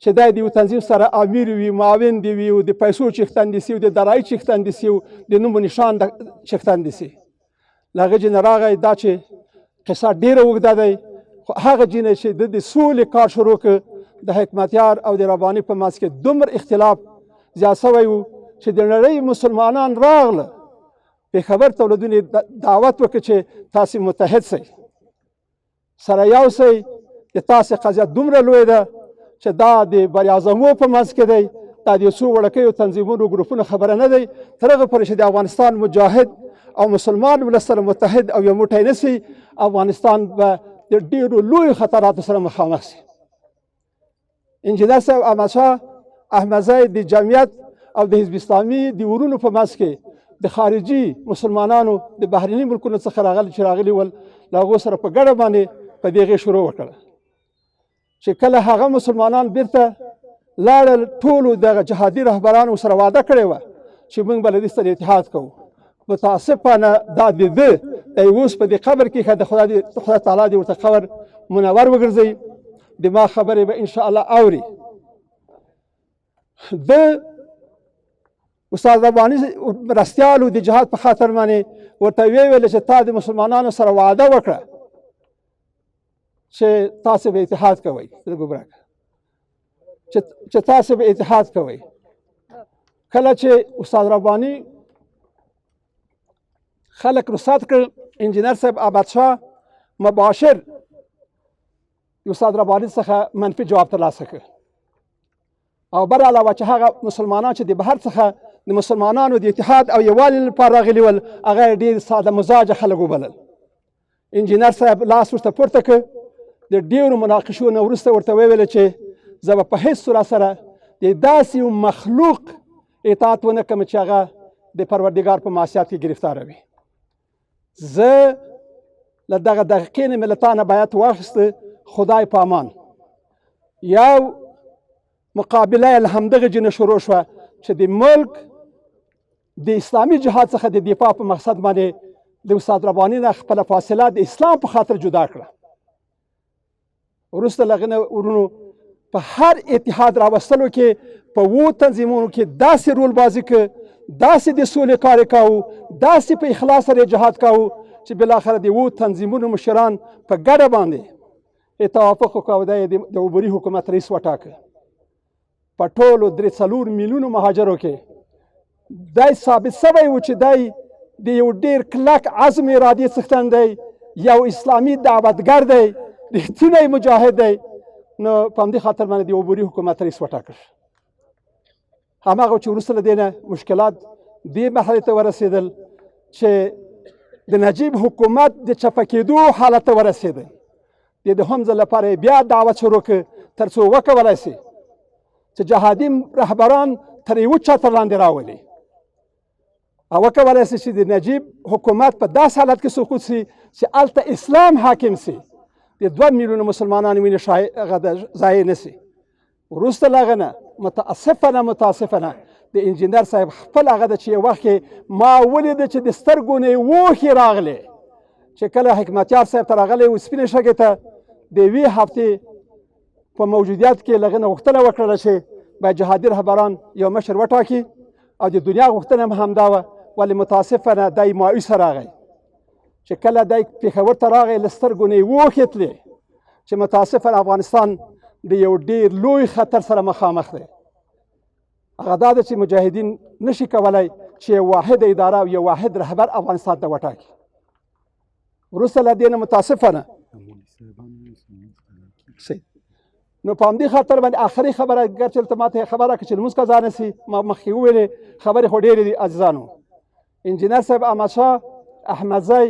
Speaker 17: چې دی د یو تنظیم سره امیر وي، معاون دی وي، او د پیسو چښتن دي سي، او د درایي چښتن دي سي، او د نوم و نشان چښتن دي سي. له هغه جینه راغی دا چې قصه ډېره اوږده دی، خو هغه جینه چې د سولې کار شروع کړ، د حکمتیار او د رباني په منځ کې دومره اختلاف زیات شوی و چې د نړۍ مسلمانان راغله پېښور ته ولدونې دعوت وکړ چې تاسې متحد سئ، سره یو سئ. د تاسې قضیه دومره لوی ده چې دا د بریاعظمو په منځ کې دی، دا د یو څو وړکیو تنظیمونو ګروپونو خبره نه دی. تر هغه پورې چې د افغانستان مجاهد او مسلمان ولس سره متحد او یو موټی نه سي، افغانستان به د ډېرو لویو خطراتو سره مخامخ سي. انجینر صاحب احمدشاه احمدزی د جمعیت او د حزب اسلامي د ورونو په منځ کې د خارجي مسلمانانو د بهرني ملکونو څخه راغلي ول، له هغو سره په ګډه باندې په دې غې شروع وکړه. چې کله هغه مسلمانان بیرته لاړل، ټولو دغه جهادي رهبرانو سره وعده کړې وه چې موږ به له دې سره اتحاد کوو. متاسفانه دا د ده دی اوس په دې قبر کې ښه د خدای تعالی دې ورته قبر منور وګرځوي. د ما خبرې به انشاءالله اوري. د استاد رباني مرستیالو د جهاد په خاطر باندې ورته ویل چې تا د مسلمانانو سره وعده وکړه چې تاسې به اتحاد کوئ، چې تاسې به اتحاد کوئ. کله چې استاد رباني خلک رخصت کړ، انجینر صاحب احمدشاه مباشر د استاد رباني څخه منفي جواب ترلاسه کړ، او بر علاوه چې هغه مسلمانان چې د بهر څخه د مسلمانانو د اتحاد او یووالي لپاره راغلي ول، هغه ډېر ساده مزاجه خلک وبلل. انجینر صاحب لاس ورته پورته کړ، د ډېرو مناقشو نه وروسته ورته وویل چې زه به په هېڅ صورت سره د داسې یو مخلوق اطاعت ونه کړم چې هغه د پروردګار په معصیت کې ګرفتاره وي. زه له دغه دقیقې نه مې له تا نه بیعت واخیسته، خدای په امان. یو مقابله یې له همدغه جنه شروع شوه چې د ملک د اسلامي جهاد څخه د دفاع په مقصد باندې د استاد رباني نه خپله فاصله د اسلام په خاطر جدا کړه. وروسته له هغه نه ورونو په هر اتحاد راوستلو کې په 7 تنظیمونو کې داسې رول بازي که، داسې د سولې کار یې کاوه، داسې په اخلاص سره یې جهاد کاوه چې بالاخره د 7 تنظیمونو مشران په ګډه باندې توافق وکړ او د عبوري حکومت رئیس وټاکه. په ټولو 3-4 میلیونو مهاجرو کې دی ثابت شوی و چې دی د یو ډېر کلک عزم ارادې څښتن دی، یو اسلامي دعوتګر دی، رښتینی مجاهد دی. نو په همدې خاطر باندې د عبوري حکومت رئیس وټاکل. هماغه چې وروسته له دې نه مشکلات دې مرحلې ته ورسېدل چې د نجیب حکومت د چپه کېدو حالت ته ورسېدل. د دوهم ځل لپاره بیا دعوت شروع کړ تر څو وکولی سي چې جهادي رهبران تر یوه چتر لاندې راولي او وکولی سي چې د نجیب حکومت په داسې حالت کې سقوط سي چې هلته اسلام حاکم سي، د 2 میلیونه مسلمانانو وینې ضایع نه سي. وروسته له هغه نه متاسفانه د انجینر صاحب خپل هغه ده چې یو وخت کې ما ولیده چې د سترګو نه یې اوښکې راغلې چې کله حکمتیار صاحب ته راغلی و سپینې شګې ته د یوې هفتې په موجودیت کې له هغه نه غوښتنه وکړله چې باید جهادي رهبران یو مشر وټاکي او د دنیا غوښتنه هم همدا وه. ولې متاسفانه دی مایوسه راغی چې کله دی پېښور ته راغی له سترګو نه یې اوښکې تلې چې متاسفانه افغانستان د یو ډېر لوی خطر سره مخامخ دی. هغه دا ده چې مجاهدین نشي کولی چې یو واحد اداره او یو واحد رهبر افغانستان ته وټاکي. وروسته له دې نه متاسفانه نو په همدې خاطر باندې آخري خبره ګرچې دلته ماته خبره کړه چې لمونځ قضا نه سي، ما مخکې وویلې خبرې خو ډېرې دي عزیزانو. انجینر صاحب احمدشاه احمدزی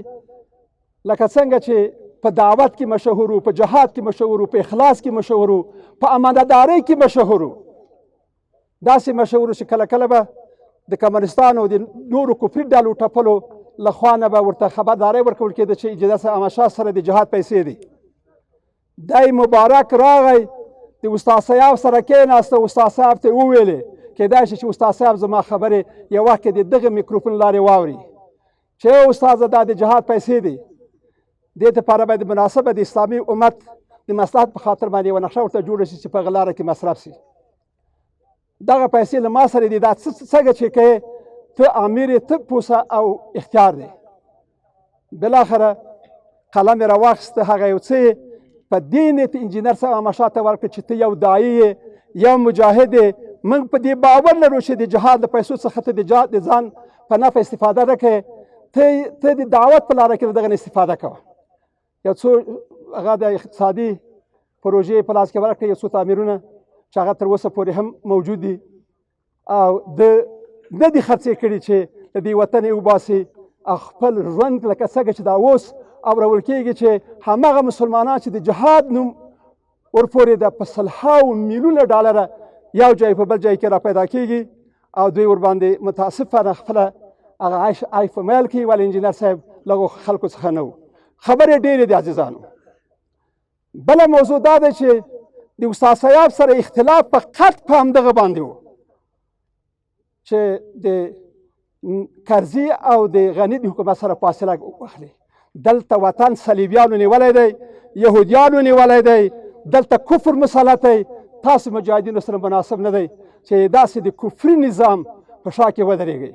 Speaker 17: لکه څنګه چې په دعوت کې مشهور و، په جهاد کې مشهور و، په اخلاص کې مشهور و، په امانتدارۍ کې مشهور و، داسې مشهور چې کله کله به د کمونستانو د نورو کفري ډلو ټپلو له خوا نه به ورته خبرداری ورکول کېده چې انجینر صاحب احمدشاه سره د جهاد پیسې دي. دی مبارک راغی د استاد صاحب سره کېناسته، استاد صاحب ته وویلې کېدای شي چې استاد صاحب زما خبرې یو وخت کې د دغه میکروفون لارې واوري چې استاده دا د جهاد پیسې دي، دې دپاره باید مناسبه د اسلامي امت د مصلحت په خاطر باندې یوه نقشه ورته جوړه شي چې په هغه لاره کې مصرف شي. دغه پیسې له ما سره دي، دا څنګه چې کوې ته امیر یې، ته پوسه او اختیار دی. بالاخره قلم یې راواخیسته، هغه یو څه په دې نیت انجینر صاحب احمدشاه ته ورکړه چې ته یو داعي یې، یو مجاهد یې، موږ په دې باور لرو چې د جهاد د پیسو څخه ته د ځان په نفع استفاده نه کوې، ته د دعوت په لاره کې د دغه نه استفاده کوه. یو څو هغه د اقتصادي پروژې په لاس کې ورکړه، یو څو تعمیرونه چې هغه تر اوسه پورې هم موجود دي او نه دي خرڅې کړي چې د دې وطن یې وباسي او خپل ژوند لکه څنګه چې دا اوس اورول کېږي چې همغه مسلمانان چې د جهاد نوم ورپورې د په سلهاوو میلیونه ډالره یو ځای په بل ځای کې را پیدا کېږي او دوی ورباندې متاسفانه خپله هغه عیش په میل کې ولې انجینر صاحب له هغو خلکو څخه نه و. خبرې ډېرې دي عزیزانو. بله موضوع دا ده چې د استاد صاحب سره اختلاف فقط په همدغه باندې و چې د کرزي او د غني د حکومت سره فاصله واخلي. دلته وطن صلیبیانو نیولی دی، یهودیانو نیولی دی، دلته کفر مسلط دی. تاسو مجاهدینو سره مناسب نه دی چې داسې د کفري نظام په شا کې ودرېږئ،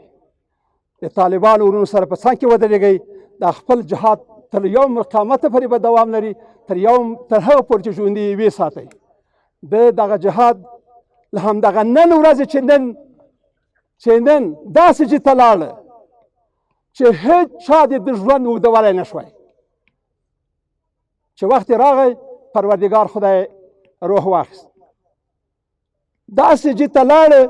Speaker 17: د طالبانو ورونو سره په څنګ کې ودرېږئ. دا خپل جهاد تر یوم قیامته پورې به دوام لري، تر هغه پورې چې ژوندي یې وساتئ. د دغه جهاد له همدغه نن ورځې چې نن داسې چې ته لاړه چې هېڅ چا د ژوند اوږدولی نه شوی، چې وخت یې راغی پروردګار خدای روح واخیست. داسې چې ته لاړه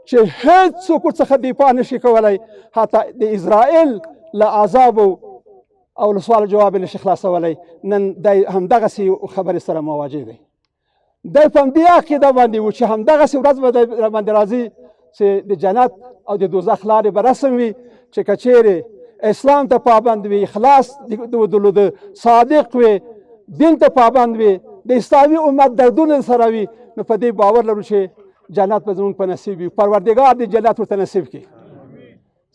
Speaker 17: چې هېڅ څوک ورڅخه دفاع نشي کولی، حتی د اسرائیل له عذابو او له سوال جواب نشي خلاصولی. نن دی همدغسې خبرې سره مواجه دی. دی په همدې عقیده باندې و چې همدغسې ورځ به دی راباندې راځي چې د جنت او د دوزخ لارې به رسم وي، چې که چیرې اسلام ته پابند وي، اخلاص د صادق وي، دین ته پابند وي، د اسلامي امت دردونه سره وي، نو په دې باور لرو چې جنت به زموږ په نصیب وي. پروردګار دې جنت ورته نصیب کړي.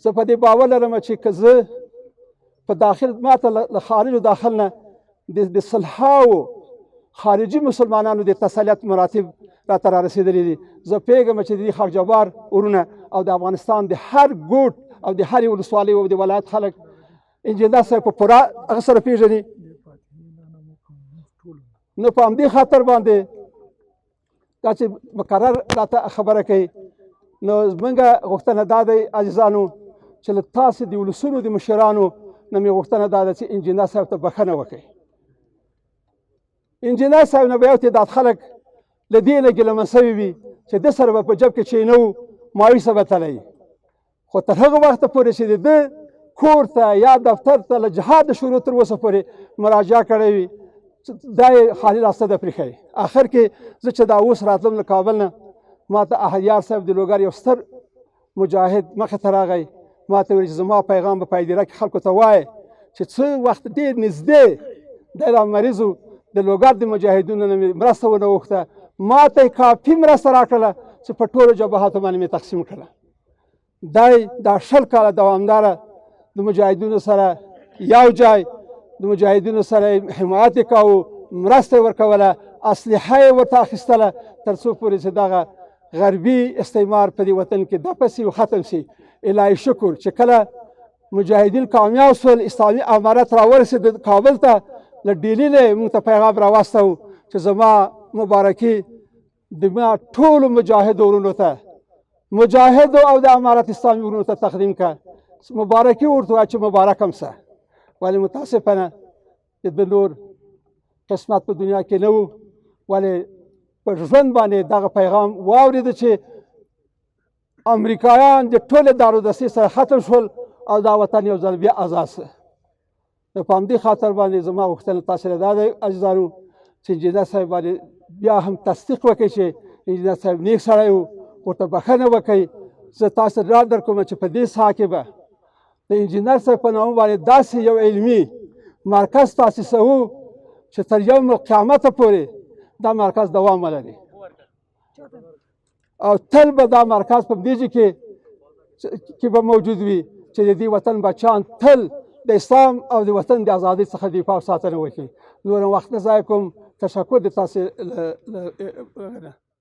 Speaker 17: زه په دې باور لرم چې که زه په داخل ماته له خارجو داخل نه د سلهاوو خارجي مسلمانانو د تسلیت مراتب راته را رسېدلي دي. زه پوهېږم چې د دې خاک جبار ورونه او د افغانستان د هر ګوټ او د هرې ولسوالۍ او د ولایت خلک انجینر صاحب په پوره هغه سره پېژني. نو په همدې خاطر باندې دا چې مقرر راته خبره کوي، نو زمونږ غوښتنه دا دی عزیزانو چې له تاسې د ولسونو د مشرانو نه مې غوښتنه دا ده چې انجینر صاحب ته بښنه وکړئ. انجینر صاحب نه به یو تعداد خلک له دې نه ګیلمن سوي وي چې ده سره به په جب کې چینه و مایوسه به تلئ، خو تر هغه وخته پورې چې د ده کور ته یا دفتر ته له جهاد د شروع تر اوسه پورې مراجعه کړې وي، دا یې خالي لاسته ده پرېښی. آخر کې زه چې دا اوس راتلم له کابل نه، ما ته احدیار صاحب د لوګر یو ستر مجاهد مخې ته راغی، ما ته ویل چې زما پیغام په پایدیره کې خلکو ته وایه چې څه وخت ډېر نږدې دی دا مریضو د لوګر د مجاهدینو نه مې مرسته ونه غوښته، ما ته یې کافي مرسته راکړله چې په ټولو جبهاتو باندې مې تقسیم کړله. دا 20 کاله دوامداره د مجاهدینو سره یو ځای د مجاهدینو سره حمایت یې کاوه، مرسته یې ورکوله، اسلحه یې ورته اخیستله، تر څو پورې چې دغه غربي استعمار په دې وطن کې دپه سي او ختم سي. الهي شکر چې کله مجاهدین کامیاب شول، اسلامي امارت راورسېد کابل ته، له ډیلي نه موږ ته پیغام راواستو چې زما مبارکي د ما ټولو مجاهدو ورونو ته، مجاهدو او د امارت اسلامي ورونو ته تقدیم کړه، مبارکي ورته وایه چې مبارک هم سه. ولې متاسفانه د نور قسمت په دنیا کې نه و، ولې په ژوند باندې دغه پیغام واورېده چې امریکایان د ټولې دارودستې سره ختم شول او دا وطن یو ځل بیا آزاد شو. نو په همدې خاطر باندې زما غوښتنه تاسو له دا دی عزیزانو چې انجینر صاحب باندې بیا هم تصدیق وکړئ چې انجینر صاحب نیک سړی و، ورته بښنه وکړئ. زه تاسو ډاډ درکوم چې په دې ساحه کې به د انجینر صاحب په نامه باندې داسې یو علمي مرکز تاسیسوو چې تر یوم قیامته پورې دا مرکز دوام ولري او تل به دا مرکز په دې کې به موجود وي چې د دې وطن بچیان تل د اسلام او د وطن د ازادۍ څخه دفاع او ساتنه وکړي. نور وخت نه ضایع کوم. تشکر د تاسو